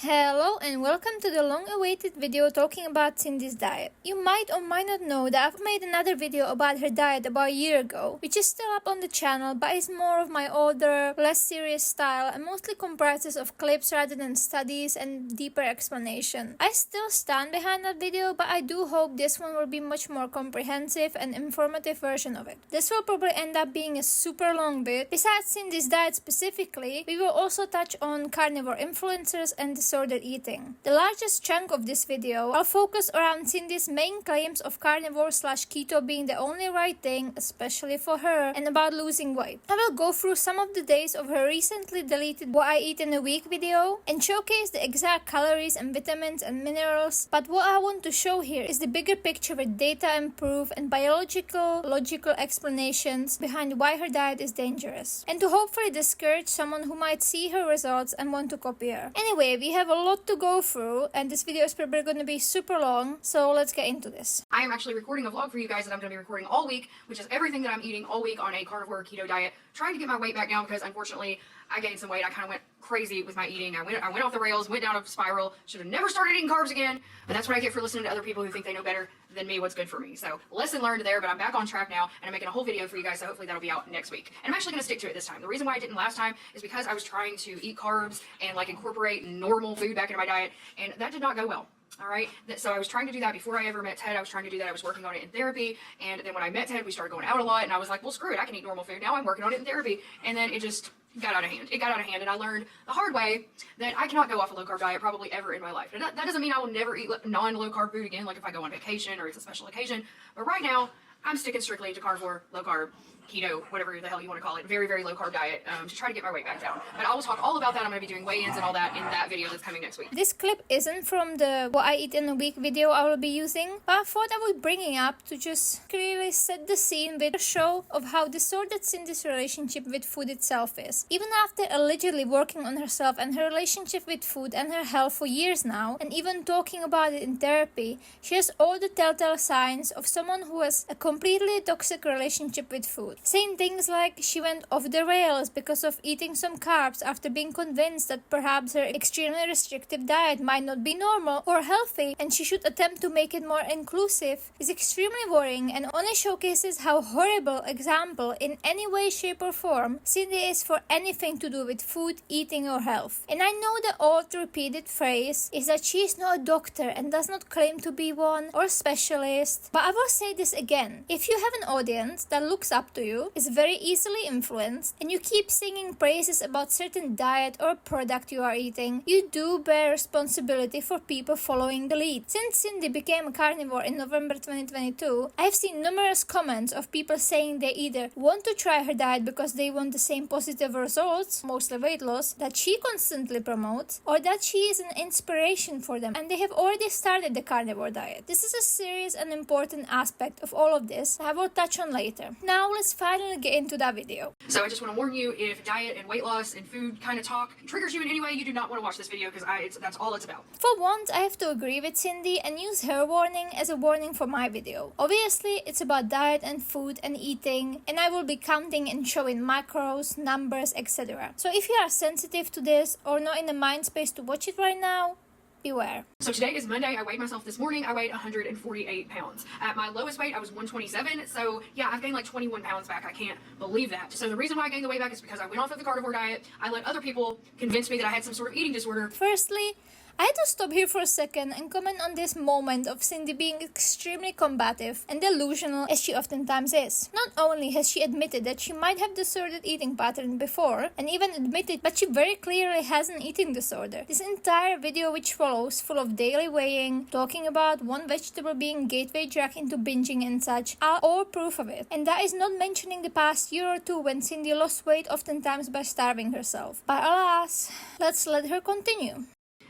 Hello and welcome to the long-awaited video talking about Cindy's diet. You might or might not know that I've made another video about her diet about a year ago, which is still up on the channel but is more of my older, less serious style and mostly comprises of clips rather than studies and deeper explanation. I still stand behind that video, but I do hope this one will be much more comprehensive and informative version of it. This will probably end up being a super long bit. Besides Cindy's diet specifically, we will also touch on carnivore influencers and disordered eating. The largest chunk of this video I'll focus around Cindy's main claims of carnivore/keto being the only right thing, especially for her, and about losing weight. I will go through some of the days of her recently deleted What I Eat in a Week video and showcase the exact calories and vitamins and minerals, but what I want to show here is the bigger picture with data and proof and biological, logical explanations behind why her diet is dangerous, and to hopefully discourage someone who might see her results and want to copy her. Anyway, we have a lot to go through and this video is probably going to be super long, so let's get into this. I am actually recording a vlog for you guys that I'm going to be recording all week, which is everything that I'm eating all week on a carnivore keto diet, trying to get my weight back down because unfortunately I gained some weight. I kind of went crazy with my eating. I went off the rails, went down a spiral, should have never started eating carbs again, but that's what I get for listening to other people who think they know better than me what's good for me. So lesson learned there, but I'm back on track now and I'm making a whole video for you guys, so hopefully that'll be out next week. And I'm actually going to stick to it this time. The reason why I didn't last time is because I was trying to eat carbs and like incorporate normal food back into my diet, and that did not go well. All right, so I was trying to do that before I ever met Ted. I was trying to do that. I was working on it in therapy, and then when I met Ted, we started going out a lot, and I was like, well, screw it, I can eat normal food. Now I'm working on it in therapy, and then it just got out of hand. It got out of hand, and I learned the hard way that I cannot go off a low-carb diet probably ever in my life. And that doesn't mean I will never eat non-low-carb food again, like if I go on vacation or it's a special occasion, but right now, I'm sticking strictly to carnivore, low-carb, keto, whatever the hell you want to call it, very, very low-carb diet to try to get my weight back down. But I will talk all about that. I'm going to be doing weigh-ins and all that in that video that's coming next week. This clip isn't from the What I Eat in a Week video I will be using, but I thought I would bring it up to just clearly set the scene with a show of how disordered Cindy's relationship with food itself is. Even after allegedly working on herself and her relationship with food and her health for years now, and even talking about it in therapy, she has all the telltale signs of someone who has a completely toxic relationship with food. Saying things like she went off the rails because of eating some carbs after being convinced that perhaps her extremely restrictive diet might not be normal or healthy and she should attempt to make it more inclusive is extremely worrying and only showcases how horrible example in any way, shape or form Cindy is for anything to do with food, eating or health. And I know the old repeated phrase is that she is not a doctor and does not claim to be one or a specialist, but I will say this again. If you have an audience that looks up to you, is very easily influenced, and you keep singing praises about certain diet or product you are eating, you do bear responsibility for people following the lead. Since Cindy became a carnivore in November 2022, I have seen numerous comments of people saying they either want to try her diet because they want the same positive results, mostly weight loss, that she constantly promotes, or that she is an inspiration for them and they have already started the carnivore diet. This is a serious and important aspect of all of this I will touch on later. Now let's finally get into that video. So I just want to warn you, if diet and weight loss and food kind of talk triggers you in any way, you do not want to watch this video because that's all it's about. For once, I have to agree with Cindy and use her warning as a warning for my video. Obviously, it's about diet and food and eating, and I will be counting and showing macros, numbers, etc. So if you are sensitive to this or not in the mind space to watch it right now, beware. So today is Monday. I weighed myself this morning. I weighed 148 pounds. At my lowest weight, I was 127. So yeah, I've gained like 21 pounds back. I can't believe that. So the reason why I gained the weight back is because I went off of the carnivore diet. I let other people convince me that I had some sort of eating disorder. Firstly, I had to stop here for a second and comment on this moment of Cindy being extremely combative and delusional as she oftentimes is. Not only has she admitted that she might have disordered eating pattern before, and even admitted that she very clearly has an eating disorder. This entire video which follows, full of daily weighing, talking about one vegetable being gateway drug into binging and such, are all proof of it. And that is not mentioning the past year or two when Cindy lost weight oftentimes by starving herself. But alas, let's let her continue.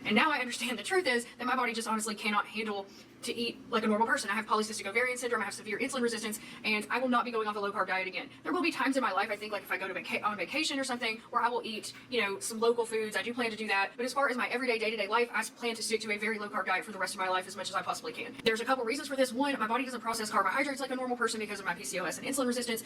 And now I understand the truth is that my body just honestly cannot handle to eat like a normal person. I have polycystic ovarian syndrome, I have severe insulin resistance, and I will not be going off a low-carb diet again. There will be times in my life, I think, like if I go to on vacation or something, where I will eat, some local foods. I do plan to do that. But as far as my everyday, day-to-day life, I plan to stick to a very low-carb diet for the rest of my life as much as I possibly can. There's a couple reasons for this. One, my body doesn't process carbohydrates like a normal person because of my PCOS and insulin resistance.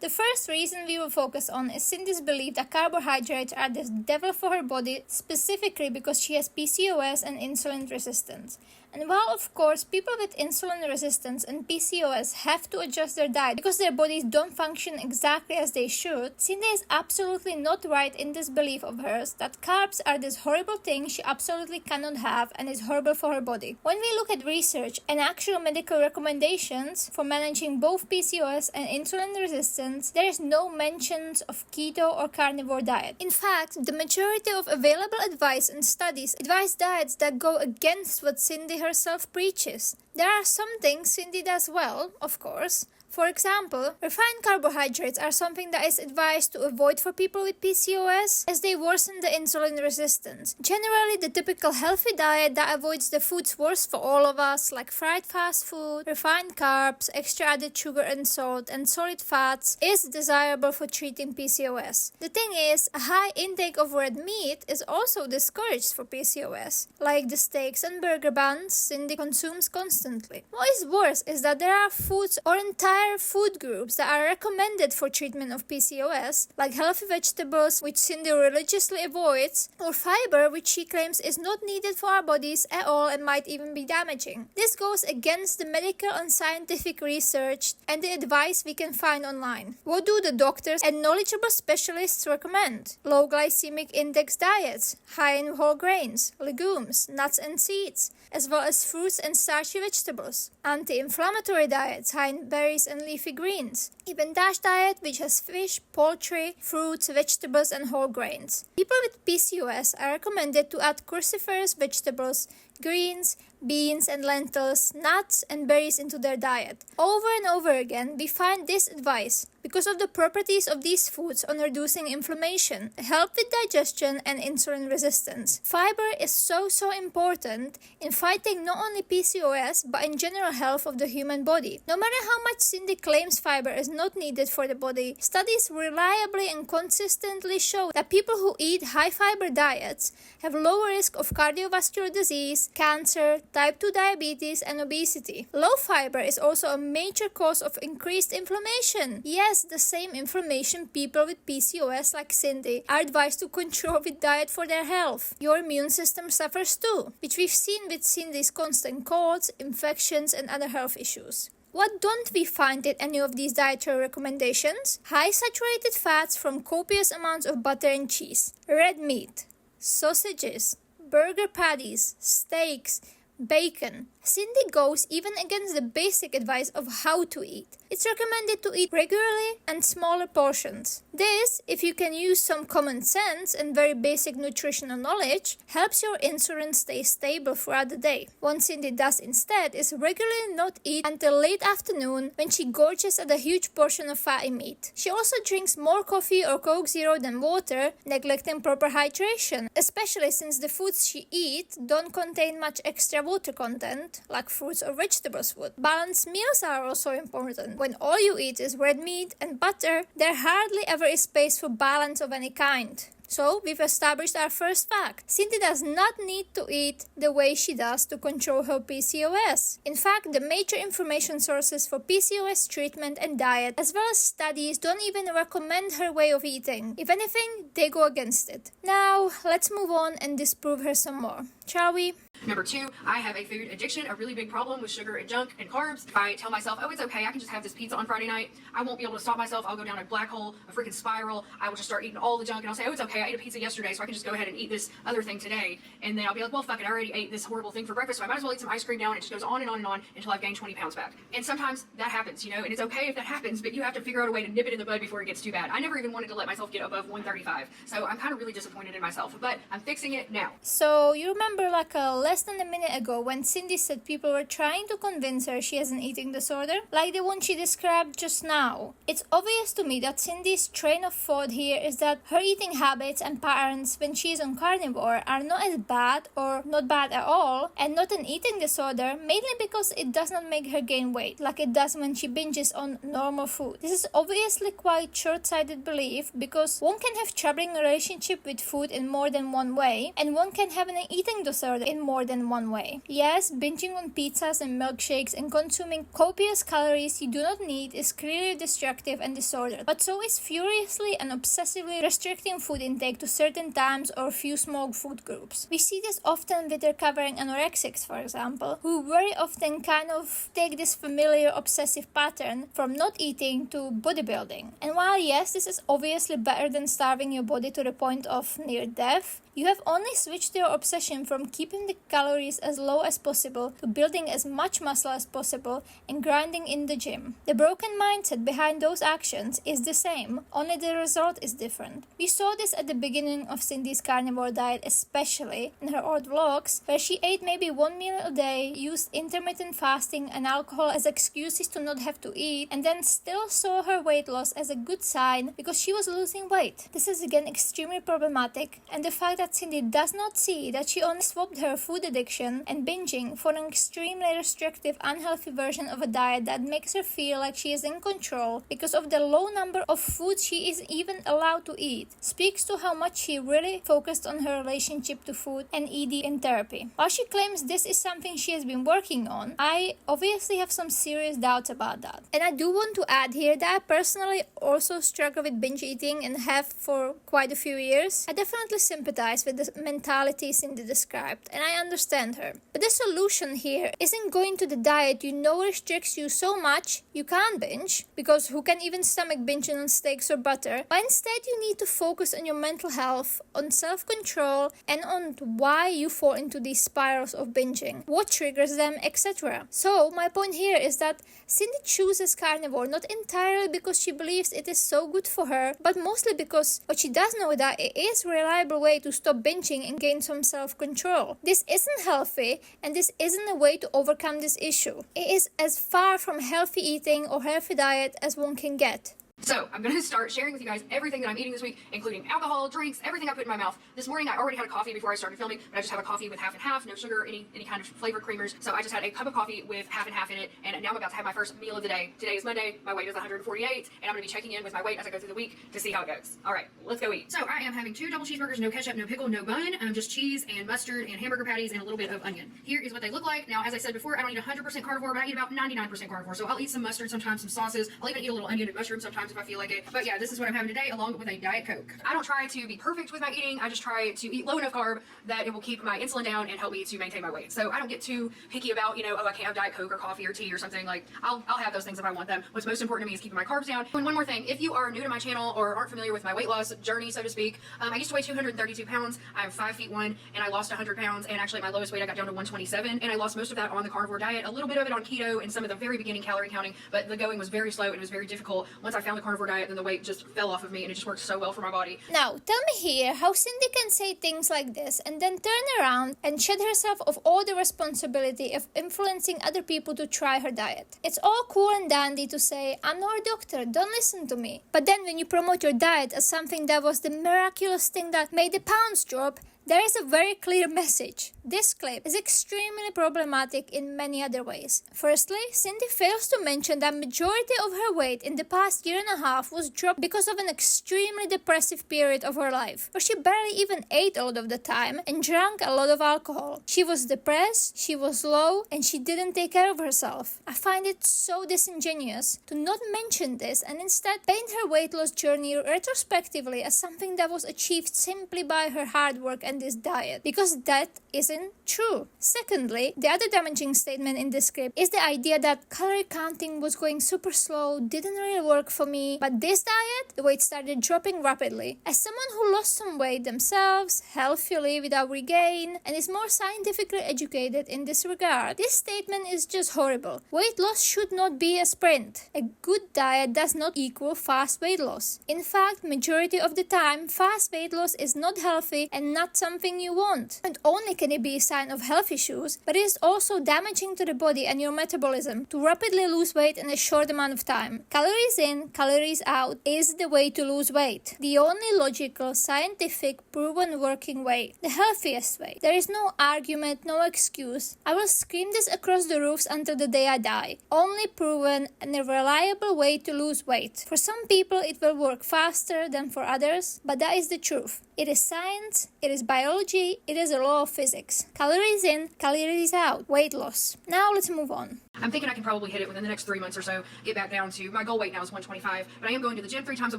The first reason we will focus on is Cindy's belief that carbohydrates are the devil for her body, specifically because she has PCOS and insulin resistance. And while of course people with insulin resistance and PCOS have to adjust their diet because their bodies don't function exactly as they should, Cindy is absolutely not right in this belief of hers that carbs are this horrible thing she absolutely cannot have and is horrible for her body. When we look at research and actual medical recommendations for managing both PCOS and insulin resistance, there is no mentions of keto or carnivore diet. In fact, the majority of available advice and studies advise diets that go against what Cindy herself preaches. There are some things Cindy does well, of course. For example, refined carbohydrates are something that is advised to avoid for people with PCOS as they worsen the insulin resistance. Generally, the typical healthy diet that avoids the foods worst for all of us, like fried fast food, refined carbs, extra added sugar and salt, and solid fats, is desirable for treating PCOS. The thing is, a high intake of red meat is also discouraged for PCOS, like the steaks and burger buns Cindy consumes constantly. What is worse is that there are foods or entire food groups that are recommended for treatment of PCOS, like healthy vegetables, which Cindy religiously avoids, or fiber, which she claims is not needed for our bodies at all and might even be damaging. This goes against the medical and scientific research and the advice we can find online. What do the doctors and knowledgeable specialists recommend? Low glycemic index diets, high in whole grains, legumes, nuts and seeds, as well as fruits and starchy vegetables. Anti-inflammatory diets, high in berries and leafy greens. Even DASH diet, which has fish, poultry, fruits, vegetables and whole grains. People with PCOS are recommended to add cruciferous vegetables, greens, beans and lentils, nuts and berries into their diet. Over and over again, we find this advice because of the properties of these foods on reducing inflammation, help with digestion and insulin resistance. Fiber is so important in fighting not only PCOS but in general health of the human body. No matter how much Cindy claims fiber is not needed for the body, studies reliably and consistently show that people who eat high fiber diets have lower risk of cardiovascular disease, cancer, type 2 diabetes and obesity. Low fiber is also a major cause of increased inflammation. Yes, the same inflammation people with PCOS like Cindy are advised to control with diet for their health. Your immune system suffers too, which we've seen with Cindy's constant colds, infections and other health issues. What don't we find in any of these dietary recommendations? High saturated fats from copious amounts of butter and cheese, red meat, sausages, burger patties, steaks, bacon. Cindy goes even against the basic advice of how to eat. It's recommended to eat regularly and smaller portions. This, if you can use some common sense and very basic nutritional knowledge, helps your insulin stay stable throughout the day. What Cindy does instead is regularly not eat until late afternoon when she gorges at a huge portion of fatty meat. She also drinks more coffee or Coke Zero than water, neglecting proper hydration, especially since the foods she eats don't contain much extra water content, like fruits or vegetables would. Balanced meals are also important. When all you eat is red meat and butter, there hardly ever is space for balance of any kind. So, we've established our first fact. Cindy does not need to eat the way she does to control her PCOS. In fact, the major information sources for PCOS treatment and diet, as well as studies, don't even recommend her way of eating. If anything, they go against it. Now, let's move on and disprove her some more. Shall we? Number 2, I have a food addiction, a really big problem with sugar and junk and carbs. If I tell myself, oh, it's okay, I can just have this pizza on Friday night, I won't be able to stop myself. I'll go down a black hole, a freaking spiral. I will just start eating all the junk and I'll say, oh, it's okay, I ate a pizza yesterday, so I can just go ahead and eat this other thing today. And then I'll be like, well, fuck it, I already ate this horrible thing for breakfast, so I might as well eat some ice cream now. And it just goes on and on and on until I've gained 20 pounds back. And sometimes that happens, you know, and it's okay if that happens, but you have to figure out a way to nip it in the bud before it gets too bad. I never even wanted to let myself get above 135, so I'm kind of really disappointed in myself, but I'm fixing it now. So, you remember like less than a minute ago when Cindy said people were trying to convince her she has an eating disorder, like the one she described just now. It's obvious to me that Cindy's train of thought here is that her eating habits habits and patterns when she is on carnivore are not as bad or not bad at all, and not an eating disorder, mainly because it does not make her gain weight like it does when she binges on normal food. This is obviously quite short-sighted belief, because one can have troubling relationship with food in more than one way, and one can have an eating disorder in more than one way. Yes, binging on pizzas and milkshakes and consuming copious calories you do not need is clearly destructive and disordered, but so is furiously and obsessively restricting food intake to certain times or few small food groups. We see this often with recovering anorexics, for example, who very often kind of take this familiar obsessive pattern from not eating to bodybuilding. And while yes, this is obviously better than starving your body to the point of near death, you have only switched your obsession from keeping the calories as low as possible to building as much muscle as possible and grinding in the gym. The broken mindset behind those actions is the same, only the result is different. We saw this at the beginning of Cindy's carnivore diet, especially in her old vlogs, where she ate maybe one meal a day, used intermittent fasting and alcohol as excuses to not have to eat, and then still saw her weight loss as a good sign because she was losing weight. This is again extremely problematic, and the fact that Cindy does not see that she only swapped her food addiction and binging for an extremely restrictive, unhealthy version of a diet that makes her feel like she is in control because of the low number of foods she is even allowed to eat speaks to how much she really focused on her relationship to food and ED in therapy. While she claims this is something she has been working on, I obviously have some serious doubts about that. And I do want to add here that I personally also struggle with binge eating and have for quite a few years. I definitely sympathize with the mentality Cindy described, and I understand her. But the solution here isn't going to the diet you know restricts you so much you can't binge, because who can even stomach binging on steaks or butter? But instead you need to focus on your mental health, on self-control, and on why you fall into these spirals of binging, what triggers them, etc. So my point here is that Cindy chooses carnivore not entirely because she believes it is so good for her, but mostly because what she does know that it is a reliable way to stop binging and gain some self-control. This isn't healthy, and this isn't a way to overcome this issue. It is as far from healthy eating or healthy diet as one can get. So I'm going to start sharing with you guys everything that I'm eating this week, including alcohol, drinks, everything I put in my mouth. This morning I already had a coffee before I started filming, but I just have a coffee with half and half, no sugar, any kind of flavored creamers. So I just had a cup of coffee with half and half in it, and now I'm about to have my first meal of the day. Today is Monday, my weight is 148, and I'm going to be checking in with my weight as I go through the week to see how it goes. All right, let's go eat. So I am having 2 double cheeseburgers, no ketchup, no pickle, no bun, just cheese and mustard and hamburger patties and a little bit of onion. Here is what they look like. Now, as I said before, I don't eat 100% carnivore, but I eat about 99% carnivore. So I'll eat some mustard, sometimes some sauces. I'll even eat a little onion and mushroom sometimes if I feel like it. But yeah, this is what I'm having today, along with a Diet Coke. I don't try to be perfect with my eating. I just try to eat low enough carb that it will keep my insulin down and help me to maintain my weight. So I don't get too picky about, oh, I can't have Diet Coke or coffee or tea or something. Like, I'll have those things if I want them. What's most important to me is keeping my carbs down. And one more thing, if you are new to my channel or aren't familiar with my weight loss journey, so to speak, I used to weigh 232 pounds. I'm 5'1", and I lost 100 pounds. And actually, my lowest weight, I got down to 127. And I lost most of that on the carnivore diet, a little bit of it on keto and some of the very beginning calorie counting. But the going was very slow and it was very difficult. Once I found the carnivore diet, then the weight just fell off of me, and it just worked so well for my body. Now, tell me here how Cindy can say things like this and then turn around and shed herself of all the responsibility of influencing other people to try her diet. It's all cool and dandy to say, I'm not a doctor, don't listen to me. But then when you promote your diet as something that was the miraculous thing that made the pounds drop, there is a very clear message. This clip is extremely problematic in many other ways. Firstly, Cindy fails to mention that majority of her weight in the past year and a half was dropped because of an extremely depressive period of her life, where she barely even ate a lot of the time and drank a lot of alcohol. She was depressed, she was low, and she didn't take care of herself. I find it so disingenuous to not mention this and instead paint her weight loss journey retrospectively as something that was achieved simply by her hard work and this diet, because that isn't true. Secondly, the other damaging statement in this script is the idea that calorie counting was going super slow, didn't really work for me, but this diet, the weight started dropping rapidly. As someone who lost some weight themselves, healthily without regain, and is more scientifically educated in this regard, this statement is just horrible. Weight loss should not be a sprint. A good diet does not equal fast weight loss. In fact, majority of the time, fast weight loss is not healthy and not something something you want. Not only can it be a sign of health issues, but it is also damaging to the body and your metabolism to rapidly lose weight in a short amount of time. Calories in, calories out is the way to lose weight. The only logical, scientific, proven working way. The healthiest way. There is no argument, no excuse. I will scream this across the roofs until the day I die. Only proven and a reliable way to lose weight. For some people it will work faster than for others, but that is the truth. It is science, it is biology, it is a law of physics. Calories in, calories out. Weight loss. Now let's move on. I'm thinking I can probably hit it within the next 3 months or so, get back down to, my goal weight now is 125, but I am going to the gym 3 times a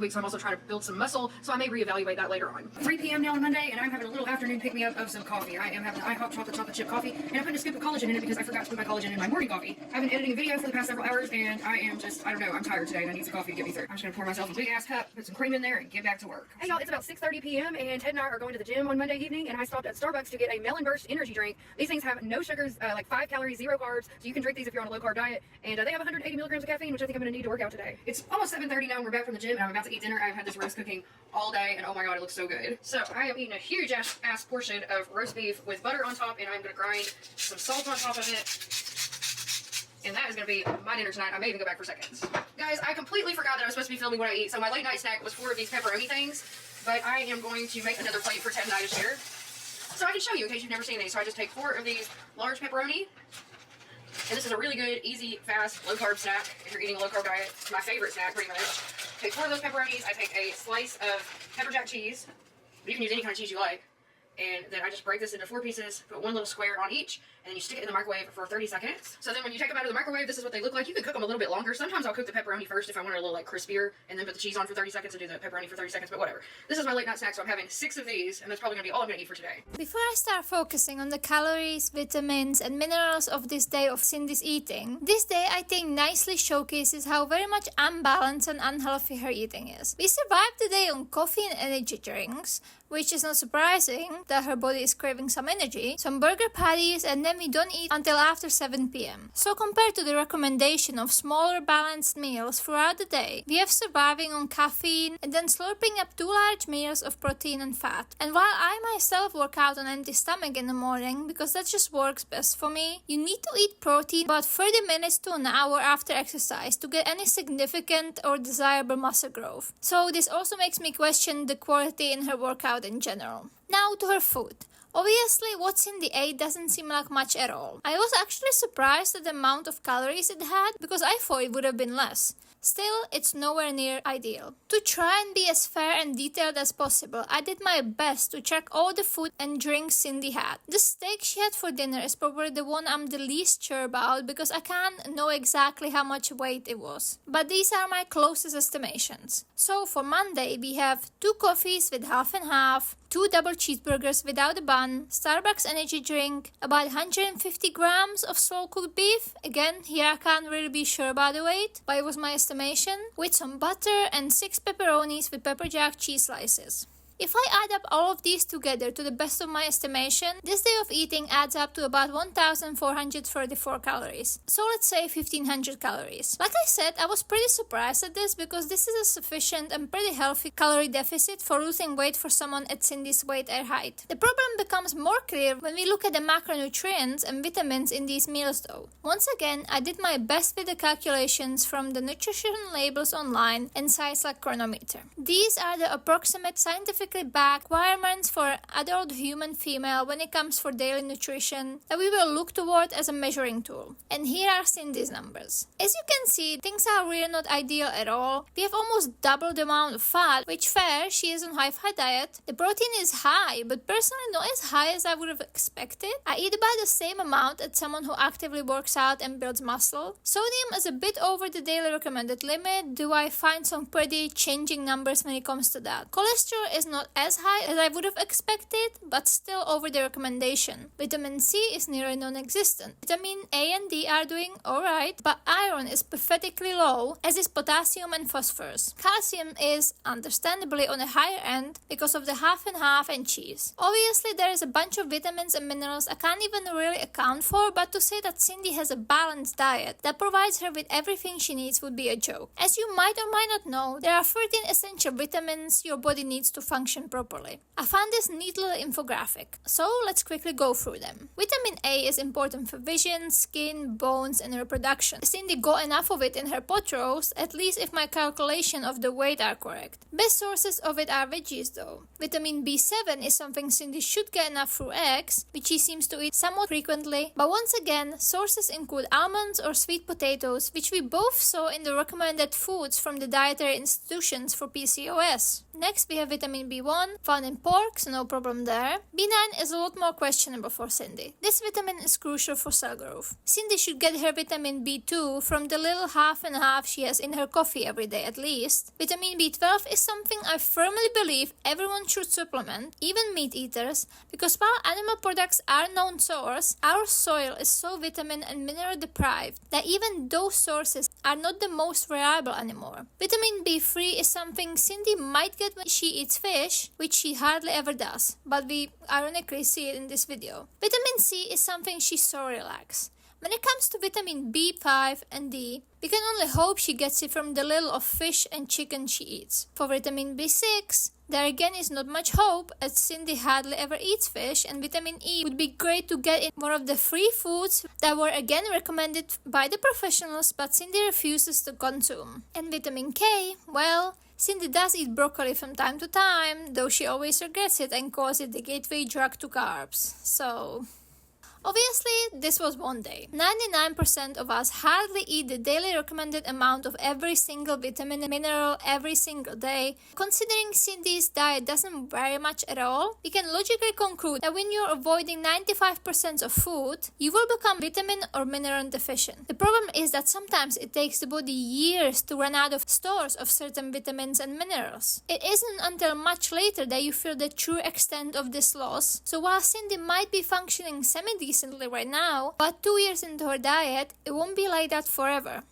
week, so I'm also trying to build some muscle, so I may reevaluate that later on. 3 p.m. now on Monday, and I'm having a little afternoon pick-me-up of some coffee. I am having an IHOP chocolate chip coffee, and I'm putting a scoop of collagen in it because I forgot to put my collagen in my morning coffee. I've been editing a video for the past several hours, and I am just, I don't know, I'm tired today, and I need some coffee to get me through. I'm just going to pour myself a big-ass cup, put some cream in there, and get back to work. Hey y'all, it's about 6:30 p.m., and Ted and I are going to the gym on Monday evening, and I stopped at Starbucks to get a Melon Burst energy drink. These things have no sugars, like 5 calories, 0 carbs, so you can drink these if you're on a low-carb diet, and they have 180 milligrams of caffeine, which I think I'm going to need to work out today. It's almost 7:30 now, and we're back from the gym, and I'm about to eat dinner. I've had this roast cooking all day, and oh my god, it looks so good. So I am eating a huge ass portion of roast beef with butter on top, and I'm going to grind some salt on top of it. And that is going to be my dinner tonight. I may even go back for seconds. Guys, I completely forgot that I was supposed to be filming what I eat, so my late night snack was 4 of these pepperoni things, but I am going to make another plate for Ted and I to share. So I can show you in case you've never seen these. So I just take 4 of these large pepperoni, and this is a really good, easy, fast, low-carb snack if you're eating a low-carb diet. It's my favorite snack, pretty much. Take 4 of those pepperonis. I take a slice of pepper jack cheese. You can use any kind of cheese you like. And then I just break this into 4 pieces, put 1 little square on each, and then you stick it in the microwave for 30 seconds. So then when you take them out of the microwave, this is what they look like. You can cook them a little bit longer. Sometimes I'll cook the pepperoni first if I want it a little like crispier, and then put the cheese on for 30 seconds and do the pepperoni for 30 seconds, but whatever. This is my late night snack, so I'm having 6 of these, and that's probably going to be all I'm going to eat for today. Before I start focusing on the calories, vitamins, and minerals of this day of Cindy's eating, this day I think nicely showcases how very much unbalanced and unhealthy her eating is. We survived the day on coffee and energy drinks, which is not surprising that her body is craving some energy, some burger patties, and then we don't eat until after 7 p.m. So compared to the recommendation of smaller balanced meals throughout the day, we have surviving on caffeine and then slurping up 2 large meals of protein and fat. And while I myself work out on empty stomach in the morning because that just works best for me, you need to eat protein about 30 minutes to an hour after exercise to get any significant or desirable muscle growth. So this also makes me question the quality in her workout in general. Now to her food. Obviously, what's in the 8 doesn't seem like much at all. I was actually surprised at the amount of calories it had because I thought it would have been less. Still, it's nowhere near ideal. To try and be as fair and detailed as possible, I did my best to check all the food and drinks Cindy had. The steak she had for dinner is probably the one I'm the least sure about because I can't know exactly how much weight it was. But these are my closest estimations. So for Monday, we have 2 coffees with half and half, 2 double cheeseburgers without a bun, Starbucks energy drink, about 150 grams of slow-cooked beef. Again, here I can't really be sure about the weight, but it was my estimation, with some butter and 6 pepperonis with pepper jack cheese slices. If I add up all of these together to the best of my estimation, this day of eating adds up to about 1,434 calories. So let's say 1,500 calories. Like I said, I was pretty surprised at this because this is a sufficient and pretty healthy calorie deficit for losing weight for someone at Cindy's weight and height. The problem becomes more clear when we look at the macronutrients and vitamins in these meals though. Once again, I did my best with the calculations from the nutrition labels online and sites like Chronometer. These are the approximate scientific back requirements for adult human female when it comes for daily nutrition that we will look toward as a measuring tool. And here are Cindy's numbers. As you can see, things are really not ideal at all. We have almost double the amount of fat, which fair, she is on high-fat diet. The protein is high, but personally not as high as I would have expected. I eat about the same amount as someone who actively works out and builds muscle. Sodium is a bit over the daily recommended limit. Do I find some pretty changing numbers when it comes to that? Cholesterol is not as high as I would have expected, but still over the recommendation. Vitamin C is nearly non-existent. Vitamin A and D are doing alright, but iron is pathetically low, as is potassium and phosphorus. Calcium is understandably on a higher end because of the half and half and cheese. Obviously, there is a bunch of vitamins and minerals I can't even really account for, but to say that Cindy has a balanced diet that provides her with everything she needs would be a joke. As you might or might not know, there are 13 essential vitamins your body needs to function function properly. I found this neat little infographic, so let's quickly go through them. Vitamin A is important for vision, skin, bones, and reproduction. Cindy got enough of it in her pot roast, at least if my calculation of the weight are correct. Best sources of it are veggies though. Vitamin B7 is something Cindy should get enough through eggs, which she seems to eat somewhat frequently, but once again, sources include almonds or sweet potatoes, which we both saw in the recommended foods from the dietary institutions for PCOS. Next, we have vitamin B1, found in pork, so no problem there. B9 is a lot more questionable for Cindy. This vitamin is crucial for cell growth. Cindy should get her vitamin B2 from the little half and half she has in her coffee every day at least. Vitamin B12 is something I firmly believe everyone should supplement, even meat eaters, because while animal products are a known source, our soil is so vitamin and mineral deprived that even those sources are not the most reliable anymore. Vitamin B3 is something Cindy might get when she eats fish, which she hardly ever does, but we ironically see it in this video. Vitamin C is something she so lacks. When it comes to vitamin B5 and D, we can only hope she gets it from the little of fish and chicken she eats. For vitamin B6, there again is not much hope, as Cindy hardly ever eats fish, and vitamin E would be great to get in one of the free foods that were again recommended by the professionals, but Cindy refuses to consume. And vitamin K, well, Cindy does eat broccoli from time to time, though she always regrets it and calls it the gateway drug to carbs. So obviously, this was one day. 99% of us hardly eat the daily recommended amount of every single vitamin and mineral every single day. Considering Cindy's diet doesn't vary much at all, we can logically conclude that when you're avoiding 95% of food, you will become vitamin or mineral deficient. The problem is that sometimes it takes the body years to run out of stores of certain vitamins and minerals. It isn't until much later that you feel the true extent of this loss, so while Cindy might be functioning semi-decently right now, but 2 years into her diet, it won't be like that forever.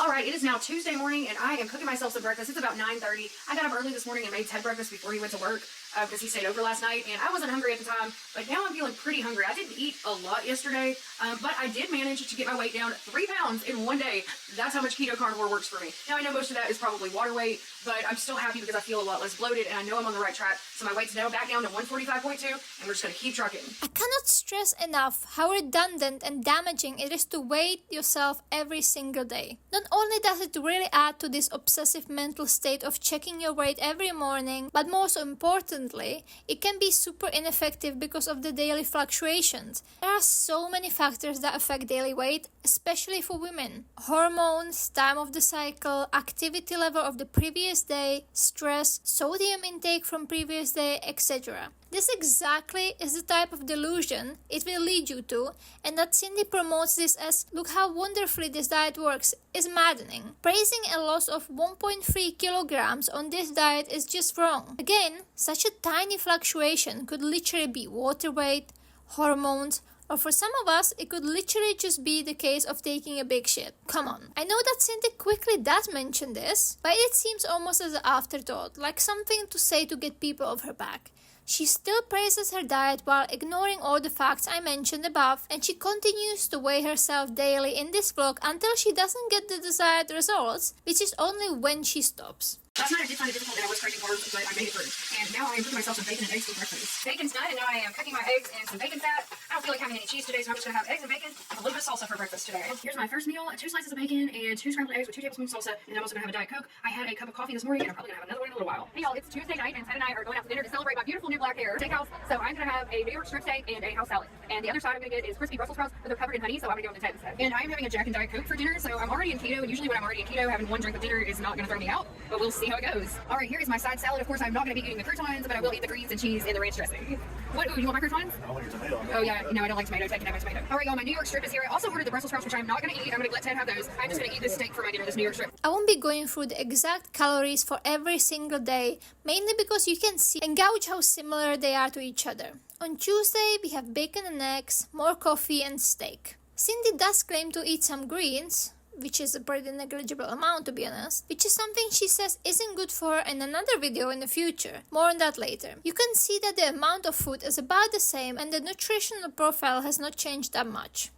Alright, it is now Tuesday morning and I am cooking myself some breakfast. It's about 9:30. I got up early this morning and made Ted breakfast before he went to work because he stayed over last night, and I wasn't hungry at the time, but now I'm feeling pretty hungry. I didn't eat a lot yesterday, but I did manage to get my weight down 3 pounds in one day. That's how much keto carnivore works for me. Now I know most of that is probably water weight, but I'm still happy because I feel a lot less bloated and I know I'm on the right track. So my weight's now back down to 145.2 and we're just going to keep trucking. I cannot stress enough how redundant and damaging it is to weigh yourself every single day. Not only does it really add to this obsessive mental state of checking your weight every morning, but most importantly, it can be super ineffective because of the daily fluctuations. There are so many factors that affect daily weight, especially for women. Hormones, time of the cycle, activity level of the previous day, stress, sodium intake from previous day, etc. This exactly is the type of delusion it will lead you to, and that Cindy promotes this as "look how wonderfully this diet works" is maddening. Praising a loss of 1.3 kilograms on this diet is just wrong. Again, such a tiny fluctuation could literally be water weight, hormones, or for some of us, it could literally just be the case of taking a big shit. Come on. I know that Cindy quickly does mention this, but it seems almost as an afterthought, like something to say to get people off her back. She still praises her diet while ignoring all the facts I mentioned above, and she continues to weigh herself daily in this vlog until she doesn't get the desired results, which is only when she stops. Last night I did find it difficult and I was craving carbs, but I made it through. And now I am cooking myself some bacon and eggs for breakfast. Bacon's done, and now I am cooking my eggs and some bacon fat. I don't feel like having any cheese today, so I'm just going to have eggs and bacon and a little bit of salsa for breakfast today. Here's my first meal: 2 slices of bacon and 2 scrambled eggs with 2 tablespoons of salsa, and I'm also going to have a Diet Coke. I had a cup of coffee this morning, and I'm probably going to have another one in a little while. Hey y'all, it's Tuesday night, and Ted and I are going out to dinner to celebrate my beautiful new black hair. Steakhouse. So I'm going to have a New York strip steak and a house salad. And the other side I'm going to get is crispy Brussels sprouts, but they're covered in honey, so I'm going to go with the Ted instead. And I am having a Jack and Diet Coke for dinner, so I'm already in keto, and usually when I'm already in keto, having 1 drink of dinner is not going to throw me out, but we'll see how it goes. Alright, here is my side salad. Of course, I'm not going to be eating the croutons, but I will eat the greens and cheese and the ranch dressing. What? Ooh, you want my croutons? I want your tomato. Oh yeah, no, I don't like tomato. Ted can have my tomato. Alright, y'all, my New York strip is here. I also ordered the Brussels sprouts, which I'm not going to eat. I'm going to let Ted have those. I'm just going to eat this steak for my dinner, this New York strip. I won't be going through the exact calories for every single day, mainly because you can see and gauge how similar they are to each other. On Tuesday, we have bacon and eggs, more coffee and steak. Cindy does claim to eat some greens, which is a pretty negligible amount to be honest, which is something she says isn't good for her in another video in the future. More on that later. You can see that the amount of food is about the same and the nutritional profile has not changed that much.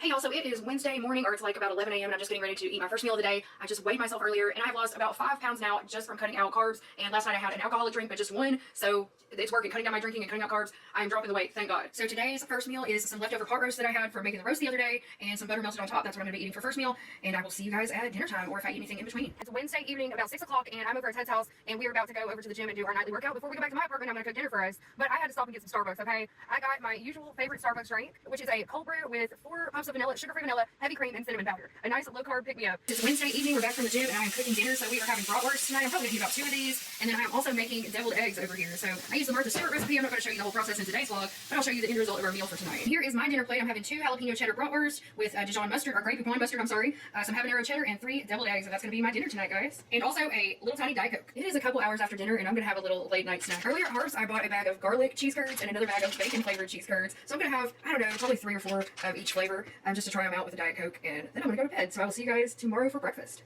Hey y'all, so it is Wednesday morning, or it's like about 11 a.m. and I'm just getting ready to eat my first meal of the day. I just weighed myself earlier and I've lost about 5 pounds now just from cutting out carbs. And last night I had an alcoholic drink, but just one. So it's working, cutting down my drinking and cutting out carbs. I am dropping the weight, thank God. So today's first meal is some leftover pot roast that I had from making the roast the other day and some butter melted on top. That's what I'm gonna be eating for first meal. And I will see you guys at dinner time or if I eat anything in between. It's Wednesday evening, about 6 o'clock, and I'm over at Ted's house and we are about to go over to the gym and do our nightly workout. Before we go back to my apartment, I'm gonna cook dinner for us. But I had to stop and get some Starbucks, okay? I got my usual favorite Starbucks drink, which is a cold brew with 4 pumps of vanilla, sugar-free vanilla, heavy cream, and cinnamon powder. A nice low-carb pick-me-up. It's Wednesday evening, we're back from the gym, and I am cooking dinner, so we are having bratwurst tonight. I'm probably gonna eat about 2 of these, and then I am also making deviled eggs over here. So I use the Martha Stewart recipe. I'm not gonna show you the whole process in today's vlog, but I'll show you the end result of our meal for tonight. Here is my dinner plate. I'm having 2 jalapeno cheddar bratwurst with Dijon mustard, or grape poupon mustard, I'm sorry, some habanero cheddar, and 3 deviled eggs, and that's gonna be my dinner tonight, guys. And also a little tiny Diet Coke. It is a couple hours after dinner, and I'm gonna have a little late night snack. Earlier at Harps, I bought a bag of garlic cheese curds and another bag of bacon flavored cheese curds. So I'm gonna have, I don't know, probably 3 or 4 of each flavor, just to try them out with a Diet Coke, and then I'm gonna go to bed. So I will see you guys tomorrow for breakfast.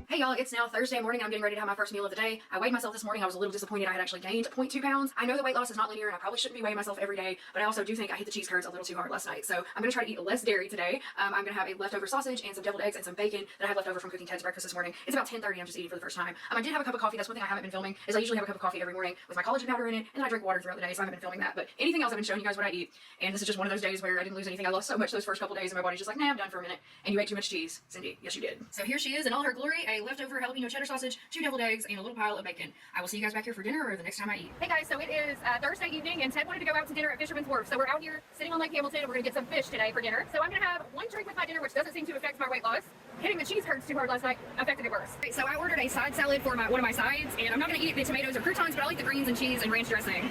Hey y'all, it's now Thursday morning. I'm getting ready to have my first meal of the day. I weighed myself this morning. I was a little disappointed. I had actually gained 0.2 pounds. I know the weight loss is not linear and I probably shouldn't be weighing myself every day, but I also do think I hit the cheese curds a little too hard last night. So I'm going to try to eat less dairy today. I'm going to have a leftover sausage and some deviled eggs and some bacon that I have left over from cooking Ted's breakfast this morning. It's about 10:30. I'm just eating for the first time. I did have a cup of coffee. That's one thing I haven't been filming, is I usually have a cup of coffee every morning with my collagen powder in it, and then I drink water throughout the day, so I haven't been filming that. But anything else, I've been showing you guys what I eat. And this is just one of those days where I didn't lose anything. I lost so much those first couple days and my body's just like, nah, I'm done for a minute. And you ate too much cheese, Cindy. Yes, you did. So here she is in all her glory, a leftover jalapeno cheddar sausage, 2 deviled eggs, and a little pile of bacon. I will see you guys back here for dinner or the next time I eat. Hey guys, so it is Thursday evening, and Ted wanted to go out to dinner at Fisherman's Wharf. So we're out here sitting on Lake Hamilton, and we're gonna get some fish today for dinner. So I'm gonna have 1 drink with my dinner, which doesn't seem to affect my weight loss. Hitting the cheese curds too hard last night affected it worse. Right, so I ordered a side salad for one of my sides, and I'm not gonna eat the tomatoes or croutons, but I'll eat the greens and cheese and ranch dressing.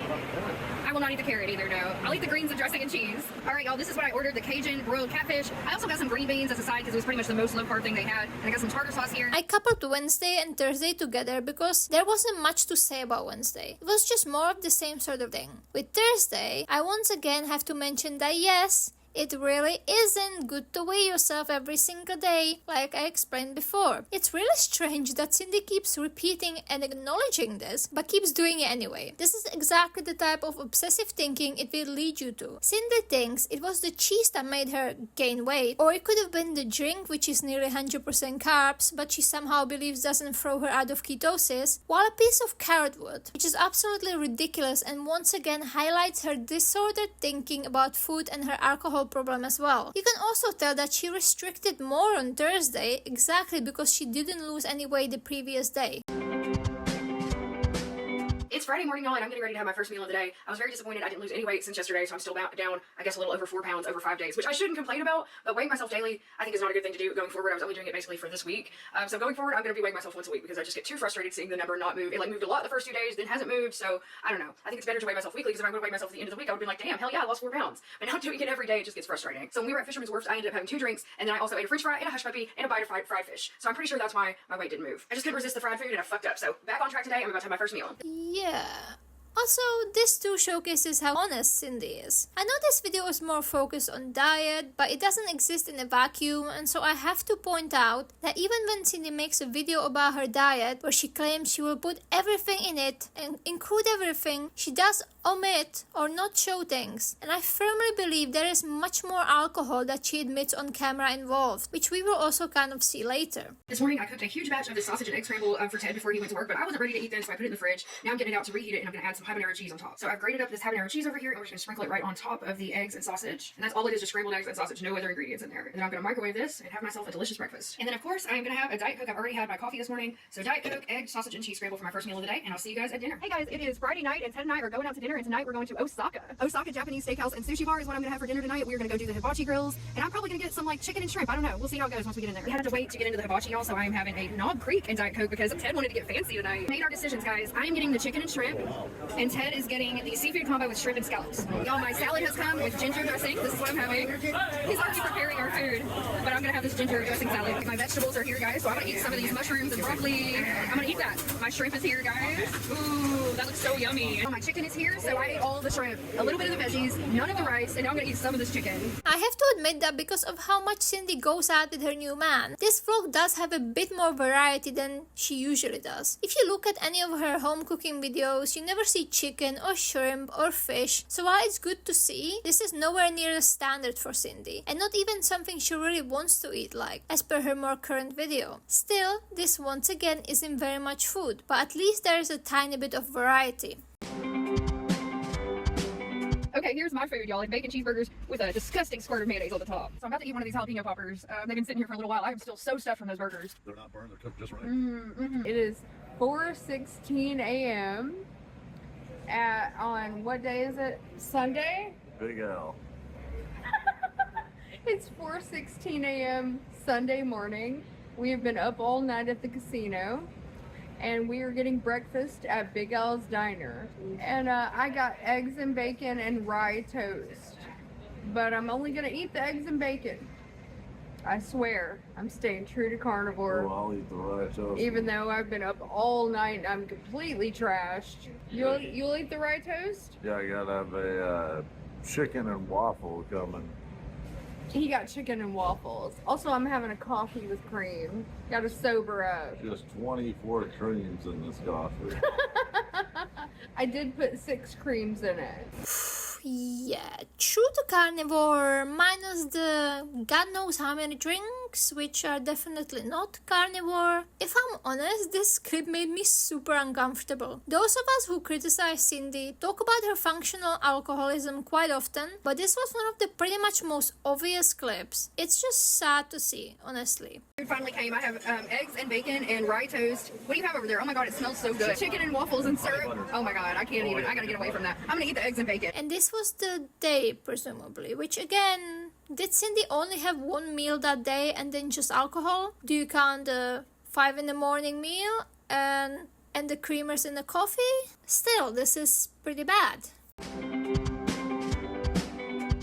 I will not eat the carrot either, no. I'll eat the greens and dressing and cheese. All right, y'all, this is what I ordered: the Cajun broiled catfish. I also got some green beans as a side because it was pretty much the most low-carb thing they had. And I got some tartar sauce here. I coupled Wednesday and Thursday together because there wasn't much to say about Wednesday. It was just more of the same sort of thing. With Thursday, I once again have to mention that yes, it really isn't good to weigh yourself every single day, like I explained before. It's really strange that Cindy keeps repeating and acknowledging this, but keeps doing it anyway. This is exactly the type of obsessive thinking it will lead you to. Cindy thinks it was the cheese that made her gain weight, or it could have been the drink, which is nearly 100% carbs, but she somehow believes doesn't throw her out of ketosis, while a piece of carrot would, which is absolutely ridiculous and once again highlights her disordered thinking about food and her alcohol problem as well. You can also tell that she restricted more on Thursday exactly because she didn't lose any weight the previous day. It's Friday morning, y'all, and I'm getting ready to have my first meal of the day. I was very disappointed. I didn't lose any weight since yesterday, so I'm still down, I guess, a little over 4 pounds over 5 days, which I shouldn't complain about, but weighing myself daily, I think, is not a good thing to do going forward. I was only doing it basically for this week. So going forward, I'm going to be weighing myself once a week because I just get too frustrated seeing the number not move. It moved a lot the first 2 days, then hasn't moved, so I don't know. I think it's better to weigh myself weekly because if I would weigh myself at the end of the week, I would be like, damn, hell yeah, I lost 4 pounds. But now doing it every day, it just gets frustrating. So when we were at Fisherman's Wharf, I ended up having 2 drinks, and then I also ate a french fry and a hush puppy and a bite of fried fish. So I'm pretty sure that's why my weight didn't move. I just couldn't resist the fried food and I fucked up. So back on track today, I'm about to have my first meal. Yeah. Also, this too showcases how honest Cindy is. I know this video is more focused on diet, but it doesn't exist in a vacuum, and so I have to point out that even when Cindy makes a video about her diet, where she claims she will put everything in it and include everything, she does omit or not show things. And I firmly believe there is much more alcohol that she admits on camera involved, which we will also kind of see later. This morning, I cooked a huge batch of the sausage and egg scramble for Ted before he went to work, but I wasn't ready to eat then, so I put it in the fridge. Now I'm getting it out to reheat it, and I'm going to add some habanero cheese on top. So I've grated up this habanero cheese over here, and we're just going to sprinkle it right on top of the eggs and sausage. And that's all it is, just scrambled eggs and sausage, no other ingredients in there. And then I'm going to microwave this and have myself a delicious breakfast. And then, of course, I'm going to have a Diet Coke. I've already had my coffee this morning. So Diet Coke, egg, sausage, and cheese scramble for my first meal of the day, and I'll see you guys at dinner. Hey guys, it is Friday night, and Ted and I are going out to dinner, and tonight we're going to Osaka. Osaka Japanese Steakhouse and Sushi Bar is what I'm going to have for dinner tonight. We're going to go do the hibachi grills, and I'm probably going to get some like chicken and shrimp. I don't know. We'll see how it goes once we get in there. We had to wait to get into the hibachi, y'all, so I am having a Knob Creek and Diet Coke because Ted wanted to get fancy tonight. Made our decisions, guys. I am getting the chicken and shrimp, and Ted is getting the seafood combo with shrimp and scallops. Y'all, my salad has come with ginger dressing. This is what I'm having. He's already preparing our food, but I'm going to have this ginger dressing salad. My vegetables are here, guys, so I'm going to eat some of these mushrooms and broccoli. I'm going to eat that. My shrimp is here, guys. Ooh, that looks so yummy. Oh, my chicken is here, so I ate all of the shrimp, a little bit of the veggies, none of the rice, and now I'm gonna eat some of this chicken. I have to admit that because of how much Cindy goes out with her new man, this vlog does have a bit more variety than she usually does. If you look at any of her home cooking videos, you never see chicken or shrimp or fish, so while it's good to see, this is nowhere near the standard for Cindy, and not even something she really wants to eat like, as per her more current video. Still, this once again isn't very much food, but at least there is a tiny bit of variety. Okay, here's my food, y'all. Like bacon cheeseburgers with a disgusting squirt of mayonnaise on the top. So I'm about to eat one of these jalapeno poppers. They've been sitting here for a little while. I am still so stuffed from those burgers. They're not burned, they're cooked just right. It is 4:16 a.m. on what day is it? Sunday? Big L. It's 4:16 a.m. Sunday morning. We have been up all night at the casino, and we are getting breakfast at Big L's Diner. And I got eggs and bacon and rye toast, but I'm only gonna eat the eggs and bacon. I swear, I'm staying true to carnivore. Oh, I'll eat the rye toast. Even though I've been up all night and I'm completely trashed. You'll eat the rye toast? Yeah, I gotta have a chicken and waffle coming. He got chicken and waffles. Also, I'm having a coffee with cream. Gotta sober up. Just 24 creams in this coffee. I did put 6 creams in it. Yeah, true to carnivore, minus the god knows how many drinks, which are definitely not carnivore. If I'm honest, this clip made me super uncomfortable. Those of us who criticize Cindy talk about her functional alcoholism quite often, but this was one of the pretty much most obvious clips. It's just sad to see, honestly. Food finally came. I have eggs and bacon and rye toast. What do you have over there? Oh my god, it smells so good. Chicken and waffles and syrup. Oh my god, I can't even. I gotta get away from that. I'm gonna eat the eggs and bacon. And this was the day, presumably, which again, did Cindy only have one meal that day and then just alcohol? Do you count the 5 in the morning meal and the creamers in the coffee? Still, this is pretty bad.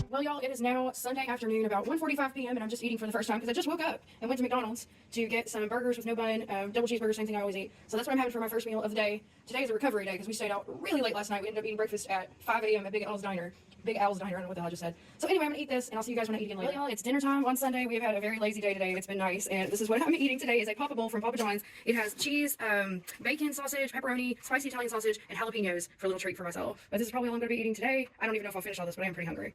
Well, y'all, it is now Sunday afternoon, about 1:45 p.m., and I'm just eating for the first time because I just woke up and went to McDonald's to get some burgers with no bun, double cheeseburger, same thing I always eat. So that's what I'm having for my first meal of the day. Today is a recovery day because we stayed out really late last night. We ended up eating breakfast at 5 a.m. at Big Al's Diner. Big Al's Diner, I don't know what the hell I just said. So anyway, I'm gonna eat this, and I'll see you guys when I eat again later. Well, y'all, it's dinner time on Sunday. We've had a very lazy day today. It's been nice, and this is what I'm eating today is a Papa Bowl from Papa John's. It has cheese, bacon, sausage, pepperoni, spicy Italian sausage, and jalapenos for a little treat for myself. But this is probably all I'm gonna be eating today. I don't even know if I'll finish all this, but I am pretty hungry.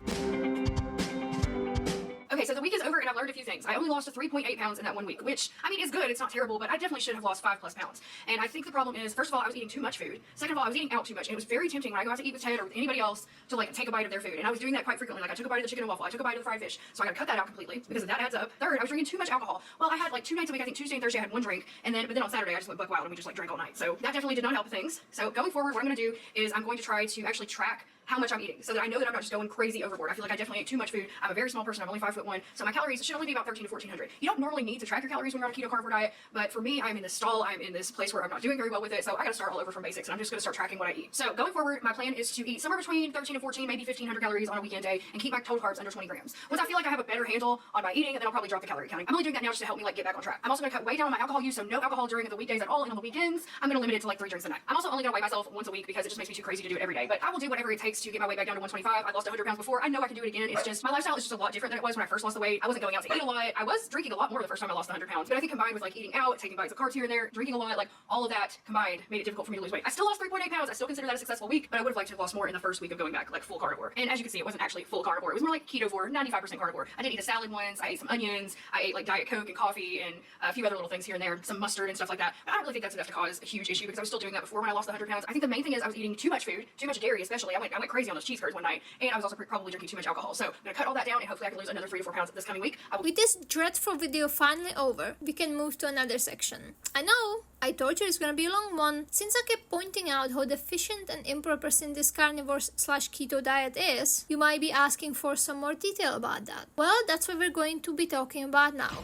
Okay, so the week is over and I've learned a few things. I only lost 3.8 pounds in that 1 week, which, I mean, is good. It's not terrible, but I definitely should have lost 5+ pounds. And I think the problem is, first of all, I was eating too much food. Second of all, I was eating out too much. And it was very tempting when I go out to eat with Ted or with anybody else to, like, take a bite of their food. And I was doing that quite frequently. Like, I took a bite of the chicken and waffle. I took a bite of the fried fish. So I gotta cut that out completely because that adds up. Third, I was drinking too much alcohol. Well, I had, like, 2 nights a week. I think Tuesday and Thursday I had 1 drink. But then on Saturday I just went buck wild and we just, like, drank all night. So that definitely did not help things. So going forward, what I'm gonna do is I'm going to try to actually track how much I'm eating so that I know that I'm not just going crazy overboard. I feel like I definitely ate too much food. I'm a very small person. I'm only 5'1", so my calories should only be about 1,300 to 1,400. You don't normally need to track your calories when you're on a keto carnivore diet, but for me, I'm in this stall. I'm in this place where I'm not doing very well with it, so I gotta start all over from basics, and I'm just gonna start tracking what I eat. So going forward, my plan is to eat somewhere between 13 and 14, maybe 1,500 calories on a weekend day, and keep my total carbs under 20 grams. Once I feel like I have a better handle on my eating, and then I'll probably drop the calorie counting. I'm only doing that now just to help me like get back on track. I'm also gonna cut way down on my alcohol use, so no alcohol during the weekdays at all, and on the weekends, I'm gonna limit it to like 3 drinks a night. I'm also only gonna weigh myself once a week because it just makes me too crazy to do it every day, but I will do whatever it takes to get my weight back down to 125. I lost 100 pounds before. I know I can do it again. It's just my lifestyle is just a lot different than it was when I first lost the weight. I wasn't going out to eat a lot. I was drinking a lot more the first time I lost 100 pounds, but I think combined with like eating out, taking bites of carbs here and there, drinking a lot, like all of that combined made it difficult for me to lose weight. I still lost 3.8 pounds. I still consider that a successful week, but I would have liked to have lost more in the first week of going back like full carnivore. And as you can see, it wasn't actually full carnivore. It was more like ketovore, 95% carnivore. I did eat a salad once. I ate some onions. I ate like Diet Coke and coffee and a few other little things here and there, some mustard and stuff like that. But I don't really think that's enough to cause a huge issue because I was still doing that before when I lost the 100 pounds. I think the main thing is I was eating too much food, too much dairy especially. I went crazy on those cheese curds one night, and I was also probably drinking too much alcohol. So I'm gonna cut all that down and hopefully I can lose another 3 to 4 pounds this coming week. With this dreadful video finally over, we can move to another section. I know, I told you it's gonna be a long one, since I kept pointing out how deficient and improper Cindy's carnivore/keto diet is, you might be asking for some more detail about that. Well, that's what we're going to be talking about now.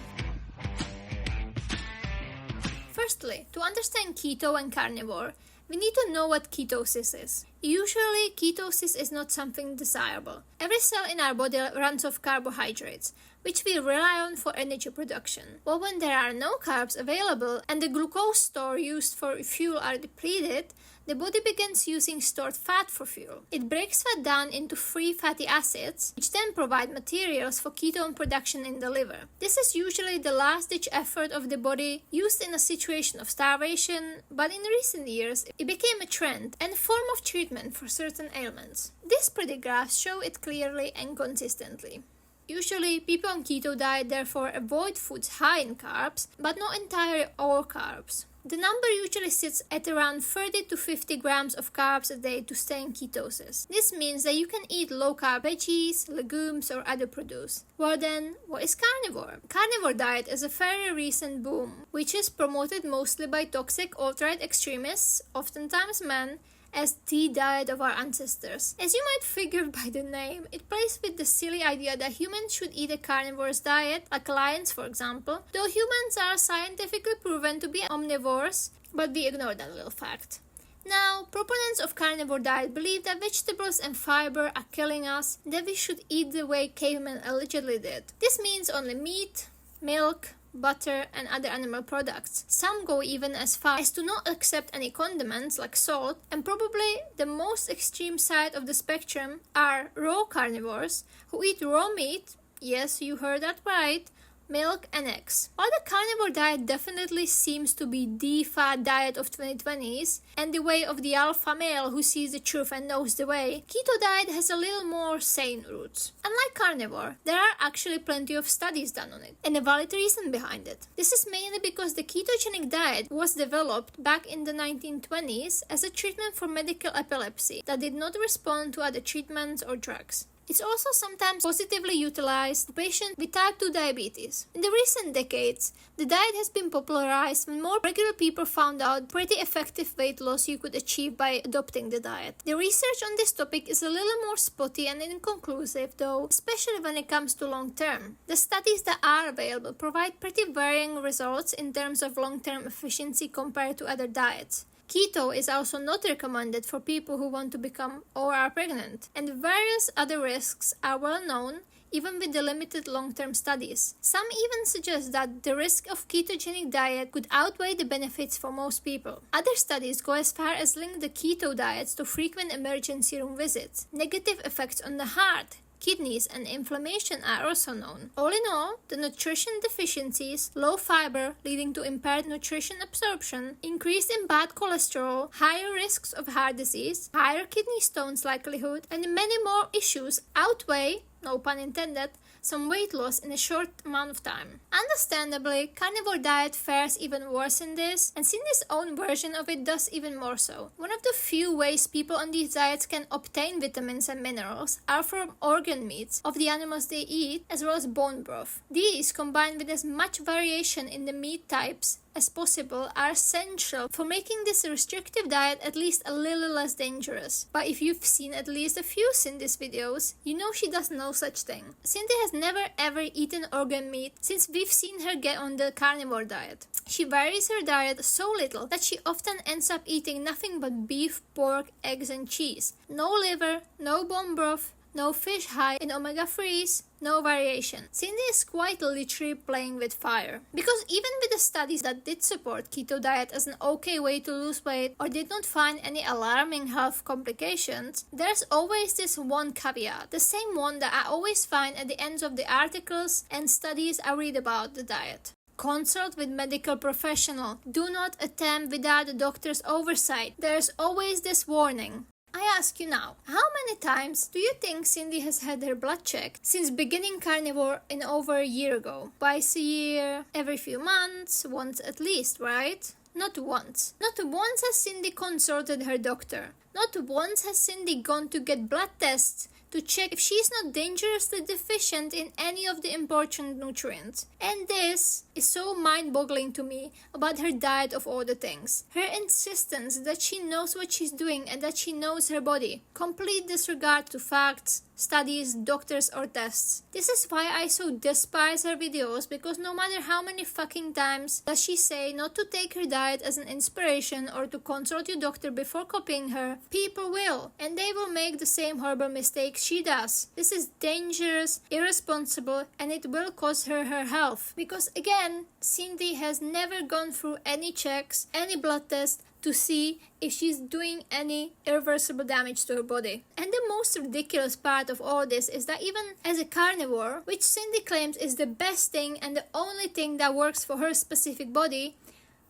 Firstly, to understand keto and carnivore, we need to know what ketosis is. Usually, ketosis is not something desirable. Every cell in our body runs off carbohydrates, which we rely on for energy production. But when there are no carbs available and the glucose store used for fuel are depleted, the body begins using stored fat for fuel. It breaks fat down into free fatty acids, which then provide materials for ketone production in the liver. This is usually the last-ditch effort of the body used in a situation of starvation, but in recent years it became a trend and form of treatment for certain ailments. These pretty graphs show it clearly and consistently. Usually, people on keto diet therefore avoid foods high in carbs, but not entirely all carbs. The number usually sits at around 30 to 50 grams of carbs a day to stay in ketosis. This means that you can eat low-carb veggies, legumes, or other produce. Well then, what is carnivore? Carnivore diet is a very recent boom, which is promoted mostly by toxic alt-right extremists, oftentimes men, as the diet of our ancestors. As you might figure by the name, it plays with the silly idea that humans should eat a carnivorous diet, like lions for example, though humans are scientifically proven to be omnivores, but we ignore that little fact. Now, proponents of carnivore diet believe that vegetables and fiber are killing us, and that we should eat the way cavemen allegedly did. This means only meat, milk, butter, and other animal products. Some go even as far as to not accept any condiments like salt, and probably the most extreme side of the spectrum are raw carnivores who eat raw meat, yes, you heard that right, milk and eggs. While the carnivore diet definitely seems to be the fad diet of 2020s and the way of the alpha male who sees the truth and knows the way, keto diet has a little more sane roots. Unlike carnivore, there are actually plenty of studies done on it, and a valid reason behind it. This is mainly because the ketogenic diet was developed back in the 1920s as a treatment for medical epilepsy that did not respond to other treatments or drugs. It's also sometimes positively utilized for patients with type 2 diabetes. In the recent decades, the diet has been popularized when more regular people found out pretty effective weight loss you could achieve by adopting the diet. The research on this topic is a little more spotty and inconclusive though, especially when it comes to long term. The studies that are available provide pretty varying results in terms of long-term efficiency compared to other diets. Keto is also not recommended for people who want to become or are pregnant, and various other risks are well known even with the limited long-term studies. Some even suggest that the risk of ketogenic diet could outweigh the benefits for most people. Other studies go as far as link the keto diets to frequent emergency room visits. Negative effects on the heart, kidneys, and inflammation are also known. All in all, the nutrition deficiencies, low fiber leading to impaired nutrition absorption, increase in bad cholesterol, higher risks of heart disease, higher kidney stones likelihood, and many more issues outweigh, no pun intended, some weight loss in a short amount of time. Understandably, carnivore diet fares even worse in this, and Cindy's own version of it does even more so. One of the few ways people on these diets can obtain vitamins and minerals are from organ meats of the animals they eat, as well as bone broth. These, combined with as much variation in the meat types as possible, are essential for making this restrictive diet at least a little less dangerous. But if you've seen at least a few Cindy's videos, you know she does no such thing. Cindy has never ever eaten organ meat since we've seen her get on the carnivore diet. She varies her diet so little that she often ends up eating nothing but beef, pork, eggs, and cheese. No liver, no bone broth, no fish high in omega-3s, no variation. Cindy is quite literally playing with fire. Because even with the studies that did support keto diet as an okay way to lose weight or did not find any alarming health complications, there's always this one caveat, the same one that I always find at the ends of the articles and studies I read about the diet. Consult with medical professional. Do not attempt without the doctor's oversight. There's always this warning. I ask you now, how many times do you think Cindy has had her blood checked since beginning carnivore in over a year ago? Twice a year, every few months, once at least, right? Not once. Not once has Cindy consulted her doctor. Not once has Cindy gone to get blood tests to check if she's not dangerously deficient in any of the important nutrients. And this is so mind-boggling to me about her diet of all the things. Her insistence that she knows what she's doing and that she knows her body. Complete disregard to facts, studies, doctors, or tests. This is why I so despise her videos, because no matter how many fucking times does she say not to take her diet as an inspiration or to consult your doctor before copying her, people will, and they will make the same horrible mistakes she does. This is dangerous, irresponsible, and it will cost her her health. Because again, Cindy has never gone through any checks, any blood tests, to see if she's doing any irreversible damage to her body. And the most ridiculous part of all this is that even as a carnivore, which Cindy claims is the best thing and the only thing that works for her specific body,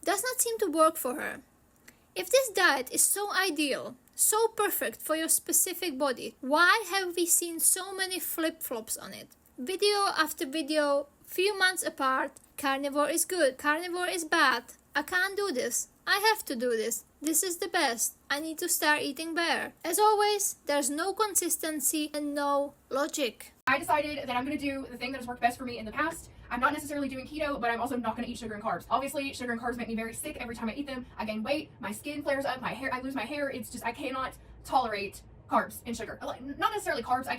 does not seem to work for her. If this diet is so ideal, so perfect for your specific body, why have we seen so many flip-flops on it? Video after video, few months apart, carnivore is good, carnivore is bad, I can't do this, I have to do this, this is the best, I need to start eating better. As always, there's no consistency and no logic. I decided that I'm going to do the thing that has worked best for me in the past. I'm not necessarily doing keto, but I'm also not going to eat sugar and carbs. Obviously, sugar and carbs make me very sick every time I eat them. I gain weight, my skin flares up, my hair, I lose my hair. It's just, I cannot tolerate carbs and sugar. Not necessarily carbs. I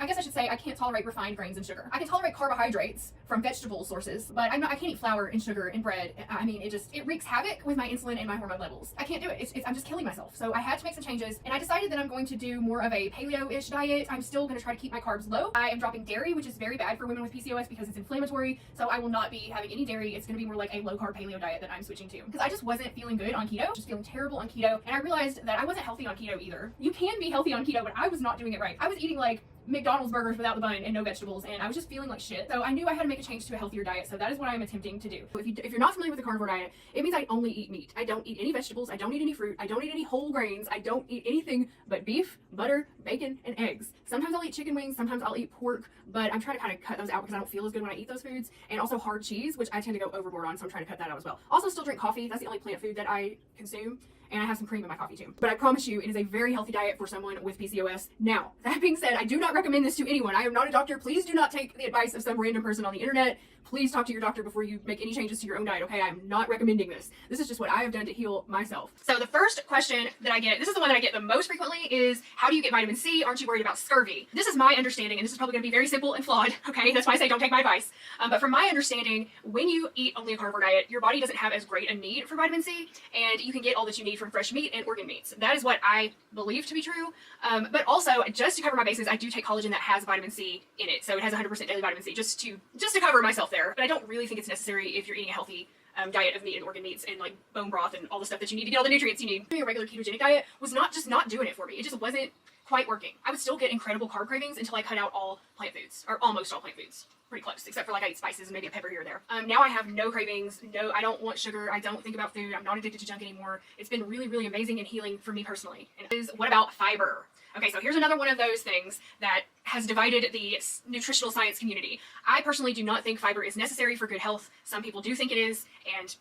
guess I should say I can't tolerate refined grains and sugar. I can tolerate carbohydrates from vegetable sources, but I can't eat flour and sugar and bread. I mean, it wreaks havoc with my insulin and my hormone levels. I can't do it. I'm just killing myself. So I had to make some changes, and I decided that I'm going to do more of a paleo-ish diet. I'm still going to try to keep my carbs low. I am dropping dairy, which is very bad for women with PCOS because it's inflammatory. So I will not be having any dairy. It's going to be more like a low-carb paleo diet that I'm switching to, because I just wasn't feeling good on keto, just feeling terrible on keto, and I realized that I wasn't healthy on keto either. You can be healthy on keto, but I was not doing it right. I was eating like McDonald's burgers without the bun and no vegetables, and I was just feeling like shit. So I knew I had to make a change to a healthier diet, so that is what I'm attempting to do. If you're not familiar with the carnivore diet, it means I only eat meat. I don't eat any vegetables, I don't eat any fruit, I don't eat any whole grains, I don't eat anything but beef, butter, bacon, and eggs. Sometimes I'll eat chicken wings, sometimes I'll eat pork, but I'm trying to kind of cut those out because I don't feel as good when I eat those foods. And also hard cheese, which I tend to go overboard on, so I'm trying to cut that out as well. Also still drink coffee, that's the only plant food that I consume. And I have some cream in my coffee too. But I promise you, it is a very healthy diet for someone with PCOS. Now, that being said, I do not recommend this to anyone. I am not a doctor. Please do not take the advice of some random person on the internet. Please talk to your doctor before you make any changes to your own diet, okay? I'm not recommending this. This is just what I have done to heal myself. So the first question that I get, this is the one that I get the most frequently, is how do you get vitamin C? Aren't you worried about scurvy? This is my understanding, and this is probably going to be very simple and flawed, okay? That's why I say don't take my advice. But from my understanding, when you eat only a carnivore diet, your body doesn't have as great a need for vitamin C, and you can get all that you need from fresh meat and organ meats. That is what I believe to be true. But also, just to cover my bases, I do take collagen that has vitamin C in it, so it has 100% daily vitamin C, just to cover myself there. But I don't really think it's necessary if you're eating a healthy diet of meat and organ meats and like bone broth and all the stuff that you need to get all the nutrients you need. Doing a regular ketogenic diet was just not doing it for me. It just wasn't quite working. I would still get incredible carb cravings until I cut out all plant foods, or almost all plant foods. Pretty close, except for like I eat spices and maybe a pepper here or there. Now I have no cravings. No, I don't want sugar. I don't think about food. I'm not addicted to junk anymore. It's been really, really amazing and healing for me personally. And what about fiber? Okay, so here's another one of those things that has divided the nutritional science community. I personally do not think fiber is necessary for good health. Some people do think it is, and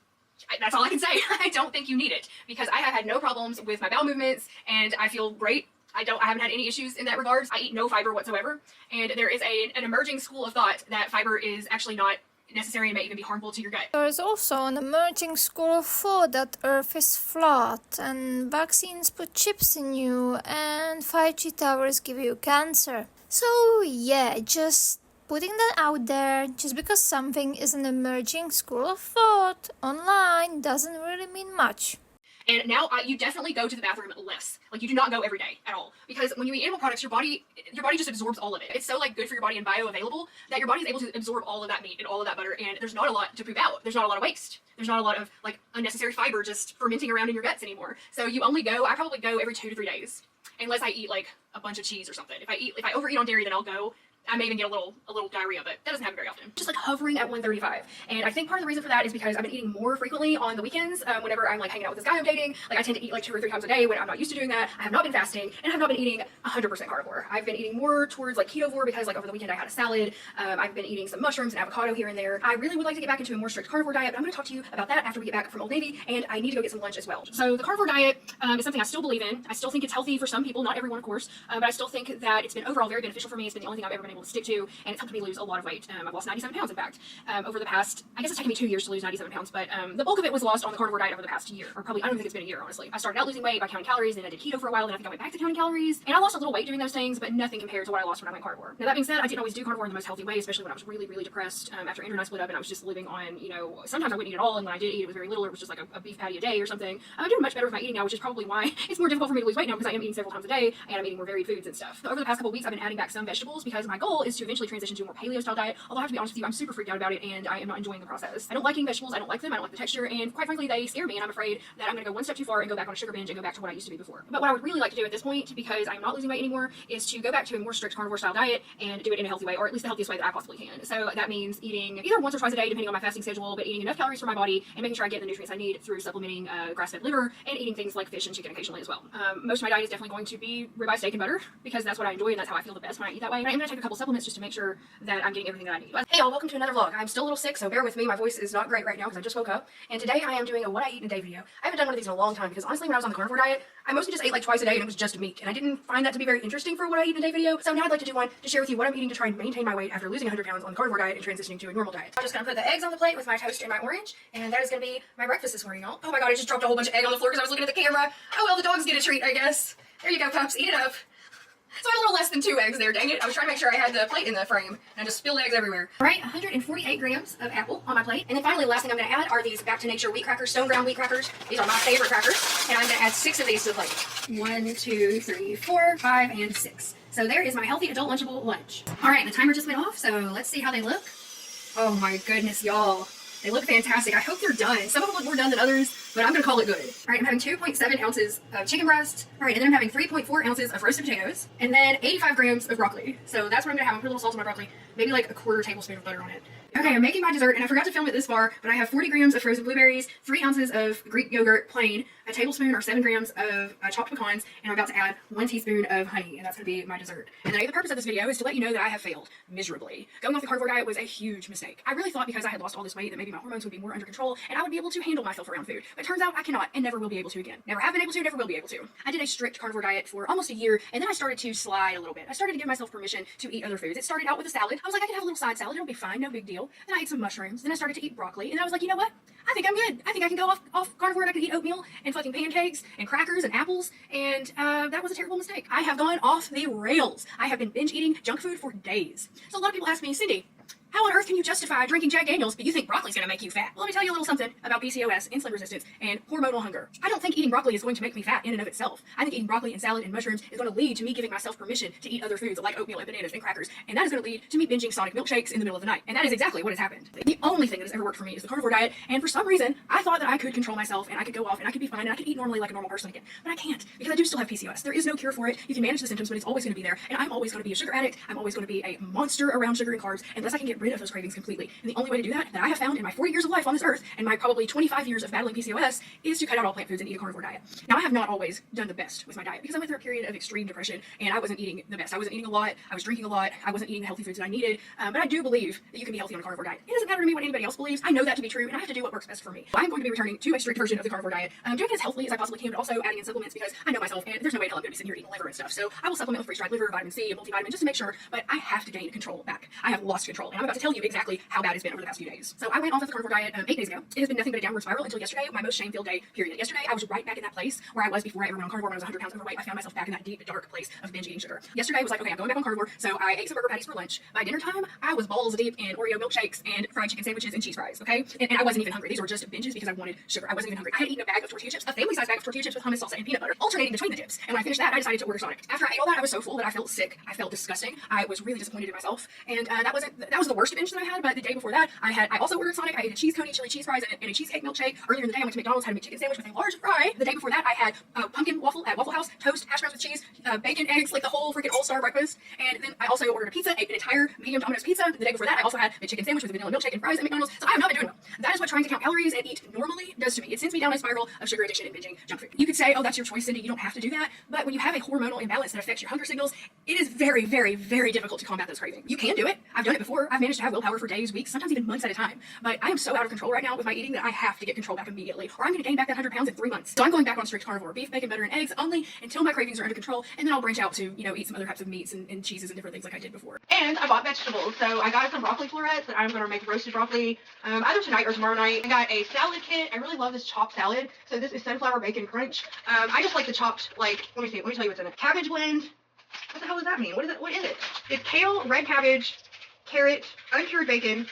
that's all I can say. I don't think you need it, because I have had no problems with my bowel movements, and I feel great. I haven't had any issues in that regard. I eat no fiber whatsoever, and there is an emerging school of thought that fiber is actually not necessary and may even be harmful to your gut. There is also an emerging school of thought that Earth is flat and vaccines put chips in you and 5G towers give you cancer. So yeah, just putting that out there, just because something is an emerging school of thought online doesn't really mean much. And now you definitely go to the bathroom less. Like, you do not go every day at all, because when you eat animal products, your body just absorbs all of it. It's so like good for your body and bioavailable that your body is able to absorb all of that meat and all of that butter, and there's not a lot to poop out. There's not a lot of waste. There's not a lot of like unnecessary fiber just fermenting around in your guts anymore. So I probably go every 2 to 3 days, unless I eat like a bunch of cheese or something. If I overeat on dairy, then I'll go. I may even get a little diarrhea, but that doesn't happen very often. Just like hovering at 135. And I think part of the reason for that is because I've been eating more frequently on the weekends, whenever I'm like hanging out with this guy I'm dating. Like, I tend to eat like 2 or 3 times a day when I'm not used to doing that. I have not been fasting, and I have not been eating 100% carnivore. I've been eating more towards like ketovore, because like over the weekend I had a salad. I've been eating some mushrooms and avocado here and there. I really would like to get back into a more strict carnivore diet, but I'm going to talk to you about that after we get back from Old Navy, and I need to go get some lunch as well. So the carnivore diet is something I still believe in. I still think it's healthy for some people, not everyone of course, but I still think that it's been overall very beneficial for me. It's been the only thing I've ever been able to stick to, and it's helped me lose a lot of weight. I've lost 97 pounds, in fact, over the past, I guess it's taken me 2 years to lose 97 pounds, but the bulk of it was lost on the carnivore diet over the past year, or probably, I don't think it's been a year, honestly. I started out losing weight by counting calories, then I did keto for a while, then I think I went back to counting calories, and I lost a little weight doing those things, but nothing compared to what I lost when I went carnivore. Now, that being said, I didn't always do carnivore in the most healthy way, especially when I was really, really depressed after Andrew and I split up, and I was just living on, you know, sometimes I wouldn't eat at all, and when I did eat, it was very little, or it was just like a beef patty a day or something. I'm doing much better with my eating now, which is probably why it's more difficult for me to lose weight now, because I am eating several times a day, and I'm eating more varied foods and stuff. So over the past couple of weeks, I've been adding back some vegetables, because my goal is to eventually transition to a more paleo style diet, although I have to be honest with you, I'm super freaked out about it, and I am not enjoying the process. I don't like eating vegetables, I don't like them, I don't like the texture, and quite frankly, they scare me, and I'm afraid that I'm gonna go one step too far and go back on a sugar binge and go back to what I used to be before. But what I would really like to do at this point, because I'm not losing weight anymore, is to go back to a more strict carnivore style diet and do it in a healthy way, or at least the healthiest way that I possibly can. So that means eating either once or twice a day, depending on my fasting schedule, but eating enough calories for my body and making sure I get the nutrients I need through supplementing grass-fed liver and eating things like fish and chicken occasionally as well. Most of my diet is definitely going to be ribeye steak and butter, because that's what I enjoy and that's how I feel the best when I eat that way. But I'm going to take a couple supplements just to make sure that I'm getting everything that I need. Hey y'all, welcome to another vlog. I'm still a little sick, so bear with me. My voice is not great right now because I just woke up. And today I am doing a what I eat in a day video. I haven't done one of these in a long time because honestly when I was on the carnivore diet, I mostly just ate like twice a day and it was just meat. And I didn't find that to be very interesting for what I eat in a day video. So now I'd like to do one to share with you what I'm eating to try and maintain my weight after losing 100 pounds on the carnivore diet and transitioning to a normal diet. I'm just going to put the eggs on the plate with my toast and my orange. And that is going to be my breakfast this morning, y'all. Oh my god, I just dropped a whole bunch of egg on the floor because I was looking at the camera. Oh well, the dogs get a treat, I guess. There you go, pups. Eat it up. So I had a little less than 2 eggs there, dang it. I was trying to make sure I had the plate in the frame, and I just spilled eggs everywhere. All right, 148 grams of apple on my plate. And then finally, the last thing I'm gonna add are these Back to Nature wheat crackers, stone ground wheat crackers. These are my favorite crackers. And I'm gonna add 6 of these to the plate. 1, 2, 3, 4, 5, and 6. So there is my healthy adult lunchable lunch. All right, the timer just went off, so let's see how they look. Oh my goodness, y'all. They look fantastic. I hope they're done. Some of them look more done than others, but I'm gonna call it good. All right, I'm having 2.7 ounces of chicken breast. All right, and then I'm having 3.4 ounces of roasted potatoes, and then 85 grams of broccoli. So that's what I'm gonna have. I'm gonna put a little salt on my broccoli, maybe like a quarter tablespoon of butter on it. Okay, I'm making my dessert, and I forgot to film it this far, but I have 40 grams of frozen blueberries, 3 ounces of Greek yogurt plain, a tablespoon or 7 grams of chopped pecans, and I'm about to add 1 teaspoon of honey, and that's gonna be my dessert. And the purpose of this video is to let you know that I have failed miserably. Going off the carnivore diet was a huge mistake. I really thought because I had lost all this weight that maybe my hormones would be more under control and I would be able to handle myself around food. But it turns out I cannot and never will be able to again. Never have been able to, never will be able to. I did a strict carnivore diet for almost a year, and then I started to slide a little bit. I started to give myself permission to eat other foods. It started out with a salad. I was like, I can have a little side salad, it'll be fine, no big deal. Then I ate some mushrooms, then I started to eat broccoli, and I was like, you know what? I think I'm good. I think I can go off carnivore and I can eat oatmeal and fucking pancakes and crackers and apples, and that was a terrible mistake. I have gone off the rails. I have been binge eating junk food for days. So a lot of people ask me, Cindy, how on earth can you justify drinking Jack Daniels but you think broccoli's gonna make you fat? Well, let me tell you a little something about PCOS, insulin resistance, and hormonal hunger. I don't think eating broccoli is going to make me fat in and of itself. I think eating broccoli and salad and mushrooms is going to lead to me giving myself permission to eat other foods like oatmeal and bananas and crackers, and that is going to lead to me binging Sonic milkshakes in the middle of the night. And that is exactly what has happened. The only thing that has ever worked for me is the carnivore diet, and for some reason, I thought that I could control myself and I could go off and I could be fine and I could eat normally like a normal person again. But I can't, because I do still have PCOS. There is no cure for it. You can manage the symptoms, but it's always going to be there, and I'm always going to be a sugar addict. I'm always going to be a monster around sugar and carbs unless I can get rid of those cravings completely. And the only way to do that I have found in my 40 years of life on this earth and my probably 25 years of battling PCOS is to cut out all plant foods and eat a carnivore diet. Now, I have not always done the best with my diet because I went through a period of extreme depression and I wasn't eating the best. I wasn't eating a lot. I was drinking a lot. I wasn't eating the healthy foods that I needed. But I do believe that you can be healthy on a carnivore diet. It doesn't matter to me what anybody else believes. I know that to be true, and I have to do what works best for me. I'm going to be returning to a strict version of the carnivore diet, doing it as healthily as I possibly can, but also adding in supplements because I know myself and there's no way in hell I'm going to be sitting here eating liver and stuff. So I will supplement with freeze-dried liver, vitamin C, and multivitamin just to make sure, but I have to gain control back. I have lost control, and I'm about to tell you exactly how bad it's been over the past few days. So I went off of the carnivore diet 8 days ago. It has been nothing but a downward spiral until yesterday, my most shame-filled day, period. Yesterday, I was right back in that place where I was before I ever went on carnivore when I was 100 pounds overweight. I found myself back in that deep, dark place of binge eating sugar. Yesterday was like, okay, I'm going back on carnivore, so I ate some burger patties for lunch. By dinner time, I was balls deep in Oreo milkshakes and fried chicken sandwiches and cheese fries, okay? And I wasn't even hungry. These were just binges because I wanted sugar. I wasn't even hungry. I had eaten a bag of tortilla chips, a family-sized bag of tortilla chips with hummus, salsa, and peanut butter, alternating between the dips. And when I finished that, I decided to order Sonic. After I ate all that, I was so full that I felt sick. I felt disgusting. I was really disappointed in myself. And that was the worst binge that I had, but the day before that, I also ordered Sonic. I ate a cheese coney, chili cheese fries, and a cheesecake milkshake. Earlier in the day, I went to McDonald's, had a McChicken sandwich with a large fry. The day before that, I had pumpkin waffle at Waffle House, toast, hash browns with cheese, bacon, eggs, like the whole freaking all-star breakfast. And then I also ordered a pizza, ate an entire medium Domino's pizza. The day before that, I also had a chicken sandwich with a vanilla milkshake and fries at McDonald's. So I have not been doing well. That is what trying to count calories and eat normally does to me. It sends me down a spiral of sugar addiction and binging junk food. You could say, oh, that's your choice, Cindy. You don't have to do that. But when you have a hormonal imbalance that affects your hunger signals, it is very, very, very difficult to combat those cravings. You can do it. I've done it before. I've managed to have willpower for days, weeks, sometimes even months at a time. But I am so out of control right now with my eating that I have to get control back immediately, or I'm going to gain back that 100 pounds in 3 months. So I'm going back on strict carnivore, beef, bacon, butter, and eggs only until my cravings are under control, and then I'll branch out to, eat some other types of meats and cheeses and different things like I did before. And I bought vegetables. So I got some broccoli florets that I'm going to make roasted broccoli either tonight or tomorrow night. I got a salad kit. I really love this chopped salad. So this is sunflower bacon crunch. I just like the chopped, let me tell you what's in it. Cabbage blend. What the hell does that mean? What is it? It's kale, red cabbage, carrot, uncured bacon,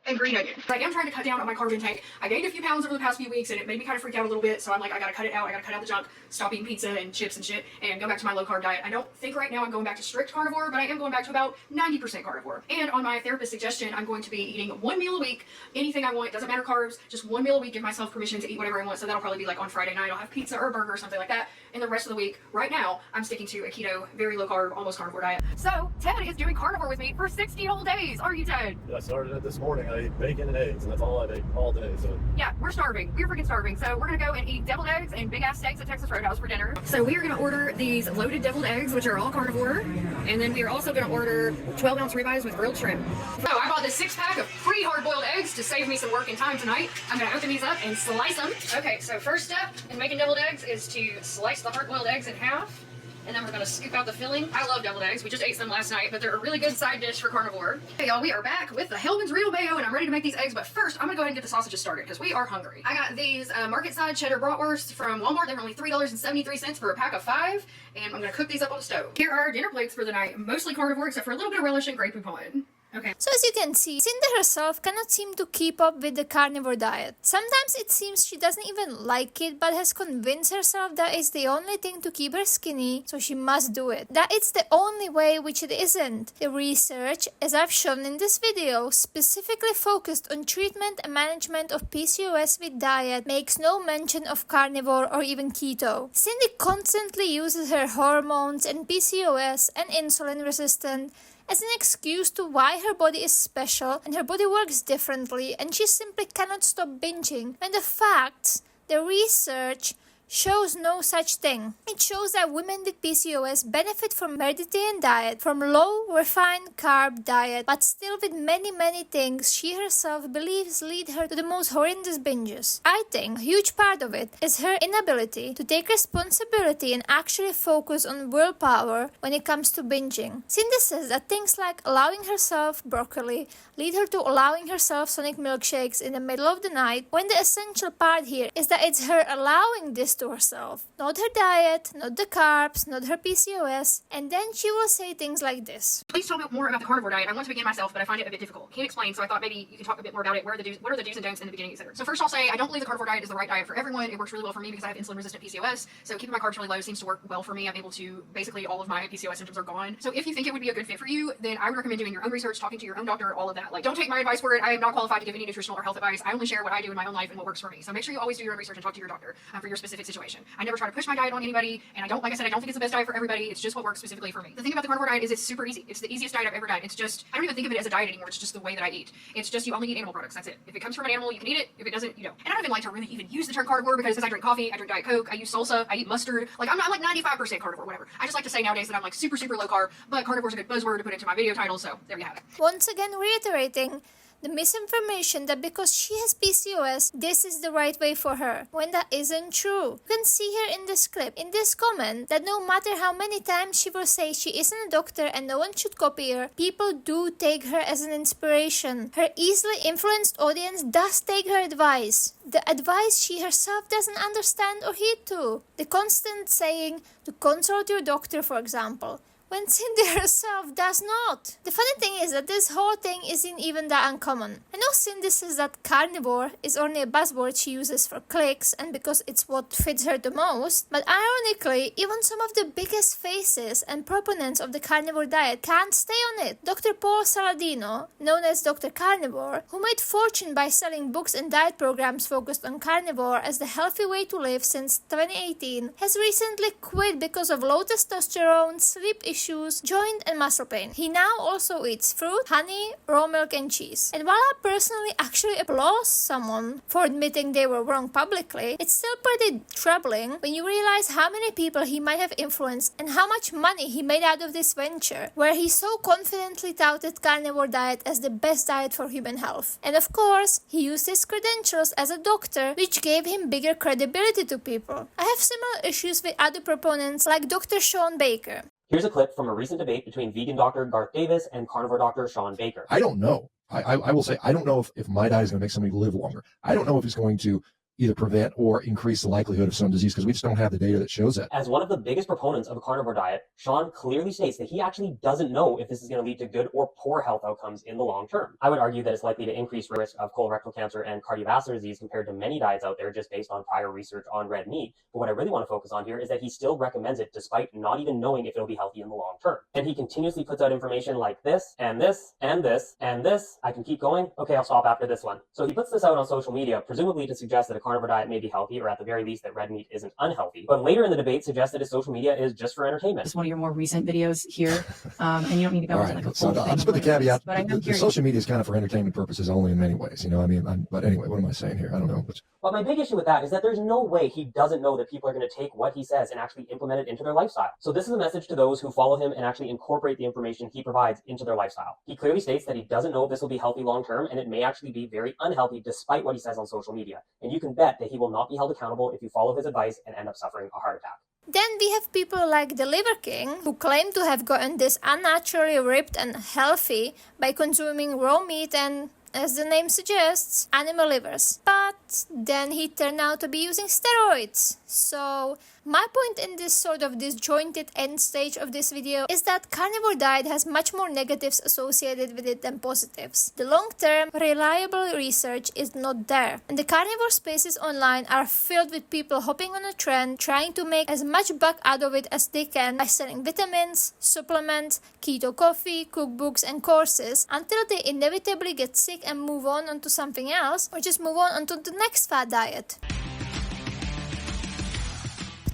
and green onion. I am trying to cut down on my carb intake. I gained a few pounds over the past few weeks, and it made me kind of freak out a little bit, so I'm like, I gotta cut it out. I gotta cut out the junk, stop eating pizza and chips and shit, and go back to my low carb diet. I don't think right now I'm going back to strict carnivore, but I am going back to about 90% carnivore. And on my therapist's suggestion, I'm going to be eating 1 meal a week, anything I want, doesn't matter carbs, just 1 meal a week, give myself permission to eat whatever I want, so that'll probably be like on Friday night, I'll have pizza or a burger or something like that, and the rest of the week, right now, I'm sticking to a keto, very low carb, almost carnivore diet. So, Ted is doing carnivore with me for 60 whole days, are you, Ted? I started it this morning. I ate bacon and eggs, and that's all I ate all day. So yeah, we're starving. We're freaking starving. So we're gonna go and eat deviled eggs and big ass steaks at Texas Roadhouse for dinner. So we are gonna order these loaded deviled eggs, which are all carnivore, and then we are also gonna order 12-ounce ribeyes with grilled shrimp. So I bought this 6-pack of pre-hard-boiled eggs to save me some work and time tonight. I'm gonna open these up and slice them. Okay, so first step in making deviled eggs is to slice the hard-boiled eggs in half. And then we're gonna scoop out the filling. I love deviled eggs. We just ate some last night, but they're a really good side dish for carnivore. Hey y'all, we are back with the Hellman's Real Mayo, and I'm ready to make these eggs, but first I'm gonna go ahead and get the sausages started because we are hungry. I got these market side cheddar bratwursts from Walmart. They were only $3.73 for a pack of 5, and I'm gonna cook these up on the stove. Here are our dinner plates for the night, mostly carnivore except for a little bit of relish and Grey Poupon. Okay. So as you can see, Cindy herself cannot seem to keep up with the carnivore diet. Sometimes it seems she doesn't even like it, but has convinced herself that it's the only thing to keep her skinny, so she must do it. That it's the only way, which it isn't. The research, as I've shown in this video, specifically focused on treatment and management of PCOS with diet, makes no mention of carnivore or even keto. Cindy constantly uses her hormones and PCOS and insulin resistant as an excuse to why her body is special and her body works differently, and she simply cannot stop binging, when the facts, the research, shows no such thing. It shows that women with PCOS benefit from Mediterranean diet, from low refined carb diet, but still with many things she herself believes lead her to the most horrendous binges. I think a huge part of it is her inability to take responsibility and actually focus on willpower when it comes to binging. Cindy says that things like allowing herself broccoli lead her to allowing herself Sonic milkshakes in the middle of the night, when the essential part here is that it's her allowing this to herself, not her diet, not the carbs, not her PCOS, and then she will say things like this. Please tell me more about the carnivore diet. I want to begin myself, but I find it a bit difficult. Can't explain, so I thought maybe you could talk a bit more about it. What are the do's and don'ts in the beginning, etc. So first I'll say I don't believe the carnivore diet is the right diet for everyone. It works really well for me because I have insulin-resistant PCOS, so keeping my carbs really low seems to work well for me. I'm able to, basically all of my PCOS symptoms are gone. So if you think it would be a good fit for you, then I would recommend doing your own research, talking to your own doctor, all of that. Like, don't take my advice for it. I am not qualified to give any nutritional or health advice. I only share what I do in my own life and what works for me. So make sure you always do your own research and talk to your doctor for your specific situation. I never try to push my diet on anybody, and I don't think it's the best diet for everybody. It's just what works specifically for me. The thing about the carnivore diet is it's super easy. It's the easiest diet I've ever done. It's just, I don't even think of it as a diet anymore. It's just the way that I eat. It's just, you only eat animal products. That's it. If it comes from an animal, you can eat it. If it doesn't, you don't. And I don't even like to really even use the term carnivore because I drink coffee, I drink Diet Coke, I use salsa, I eat mustard. Like, I'm like 95% carnivore, whatever. I just like to say nowadays that I'm like super low carb, but carnivore's a good buzzword to put into my video title, so there you have it. Once again reiterating the misinformation that because she has PCOS, this is the right way for her, when that isn't true. You can see here in this clip, in this comment, that no matter how many times she will say she isn't a doctor and no one should copy her, people do take her as an inspiration. Her easily influenced audience does take her advice. The advice she herself doesn't understand or heed to. The constant saying to consult your doctor, for example, when Cindy herself does not. The funny thing is that this whole thing isn't even that uncommon. I know Cindy says that carnivore is only a buzzword she uses for clicks and because it's what fits her the most, but ironically, even some of the biggest faces and proponents of the carnivore diet can't stay on it. Dr. Paul Saladino, known as Dr. Carnivore, who made fortune by selling books and diet programs focused on carnivore as the healthy way to live since 2018, has recently quit because of low testosterone, sleep issues, issues, joint and muscle pain. He now also eats fruit, honey, raw milk and cheese. And while I personally actually applaud someone for admitting they were wrong publicly, it's still pretty troubling when you realize how many people he might have influenced and how much money he made out of this venture, where he so confidently touted carnivore diet as the best diet for human health. And of course, he used his credentials as a doctor, which gave him bigger credibility to people. I have similar issues with other proponents like Dr. Sean Baker. Here's a clip from a recent debate between vegan doctor Garth Davis and carnivore doctor Sean Baker. I don't know. I will say, I don't know if my diet is going to make somebody live longer. I don't know if it's going to either prevent or increase the likelihood of some disease, because we just don't have the data that shows that. As one of the biggest proponents of a carnivore diet, Sean clearly states that he actually doesn't know if this is going to lead to good or poor health outcomes in the long term. I would argue that it's likely to increase risk of colorectal cancer and cardiovascular disease compared to many diets out there just based on prior research on red meat. But what I really want to focus on here is that he still recommends it despite not even knowing if it'll be healthy in the long term. And he continuously puts out information like this, and this, and this, and this. I can keep going. Okay, I'll stop after this one. So he puts this out on social media, presumably to suggest that a carnivore diet may be healthy, or at the very least that red meat isn't unhealthy. But later in the debate suggested his social media is just for entertainment. It's one of your more recent videos here, and you don't need to go All into right, like a so full I'll thing just put the on what it is, caveat. but I'm The curious. social media is kind of for entertainment purposes only in many ways. You know, I mean, but anyway, what am I saying here? I don't know. But my big issue with that is that there's no way he doesn't know that people are going to take what he says and actually implement it into their lifestyle. So this is a message to those who follow him and actually incorporate the information he provides into their lifestyle. He clearly states that he doesn't know if this will be healthy long term, and it may actually be very unhealthy despite what he says on social media. And you can bet that he will not be held accountable if you follow his advice and end up suffering a heart attack. Then we have people like the Liver King, who claim to have gotten this unnaturally ripped and healthy by consuming raw meat and, as the name suggests, animal livers. But then he turned out to be using steroids. So my point in this sort of disjointed end stage of this video is that carnivore diet has much more negatives associated with it than positives. The long-term, reliable research is not there. And the carnivore spaces online are filled with people hopping on a trend, trying to make as much buck out of it as they can by selling vitamins, supplements, keto coffee, cookbooks and courses until they inevitably get sick and move on onto something else, or just move on onto the next fad diet.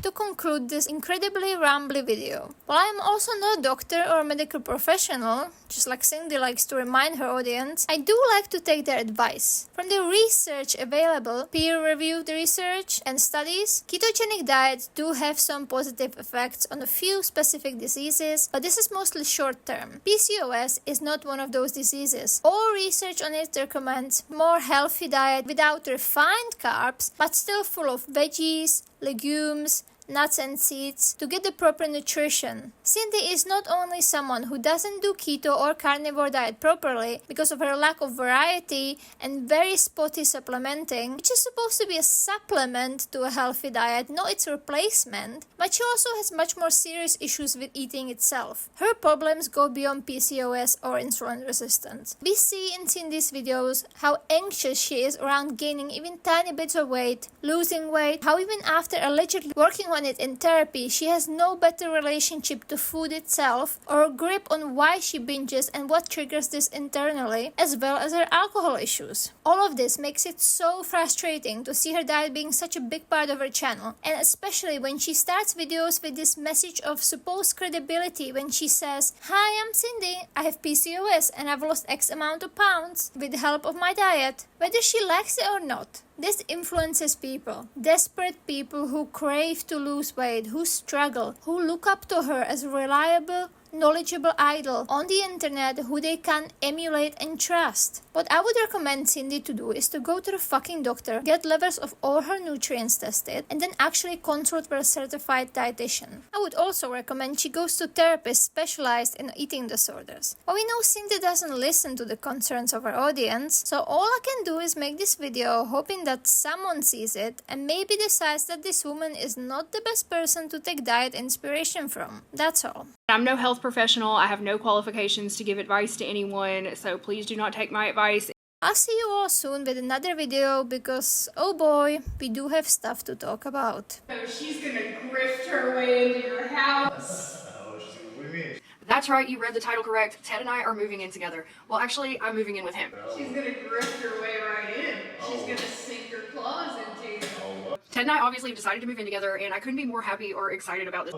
To conclude this incredibly rambly video, while I am also not a doctor or a medical professional, just like Cindy likes to remind her audience, I do like to take their advice. From the research available, peer-reviewed research and studies, ketogenic diets do have some positive effects on a few specific diseases, but this is mostly short-term. PCOS is not one of those diseases. All research on it recommends more healthy diet without refined carbs, but still full of veggies, legumes, nuts and seeds to get the proper nutrition. Cindy is not only someone who doesn't do keto or carnivore diet properly because of her lack of variety and very spotty supplementing, which is supposed to be a supplement to a healthy diet, not its replacement, but she also has much more serious issues with eating itself. Her problems go beyond PCOS or insulin resistance. We see in Cindy's videos how anxious she is around gaining even tiny bits of weight, losing weight, how even after allegedly working on it in therapy, she has no better relationship to food itself or a grip on why she binges and what triggers this internally, as well as her alcohol issues. All of this makes it so frustrating to see her diet being such a big part of her channel, and especially when she starts videos with this message of supposed credibility when she says, "Hi, I'm Cindy, I have PCOS and I've lost X amount of pounds with the help of my diet," whether she likes it or not. This influences people, desperate people who crave to lose weight, who struggle, who look up to her as a reliable, knowledgeable idol on the internet who they can emulate and trust. What I would recommend Cindy to do is to go to the fucking doctor, get levels of all her nutrients tested, and then actually consult with a certified dietitian. I would also recommend she goes to therapists specialized in eating disorders. But we know Cindy doesn't listen to the concerns of her audience, so all I can do is make this video hoping that someone sees it and maybe decides that this woman is not the best person to take diet inspiration from. That's all. I'm no health professional. I have no qualifications to give advice to anyone, so please do not take my advice. I'll see you all soon with another video because, oh boy, we do have stuff to talk about. So she's gonna grift her way into your house. That's right, you read the title correct. Ted and I are moving in together. Well, actually, I'm moving in with him. She's gonna grift her way right in. She's gonna sink her claws into you. Ted and I obviously decided to move in together, and I couldn't be more happy or excited about this.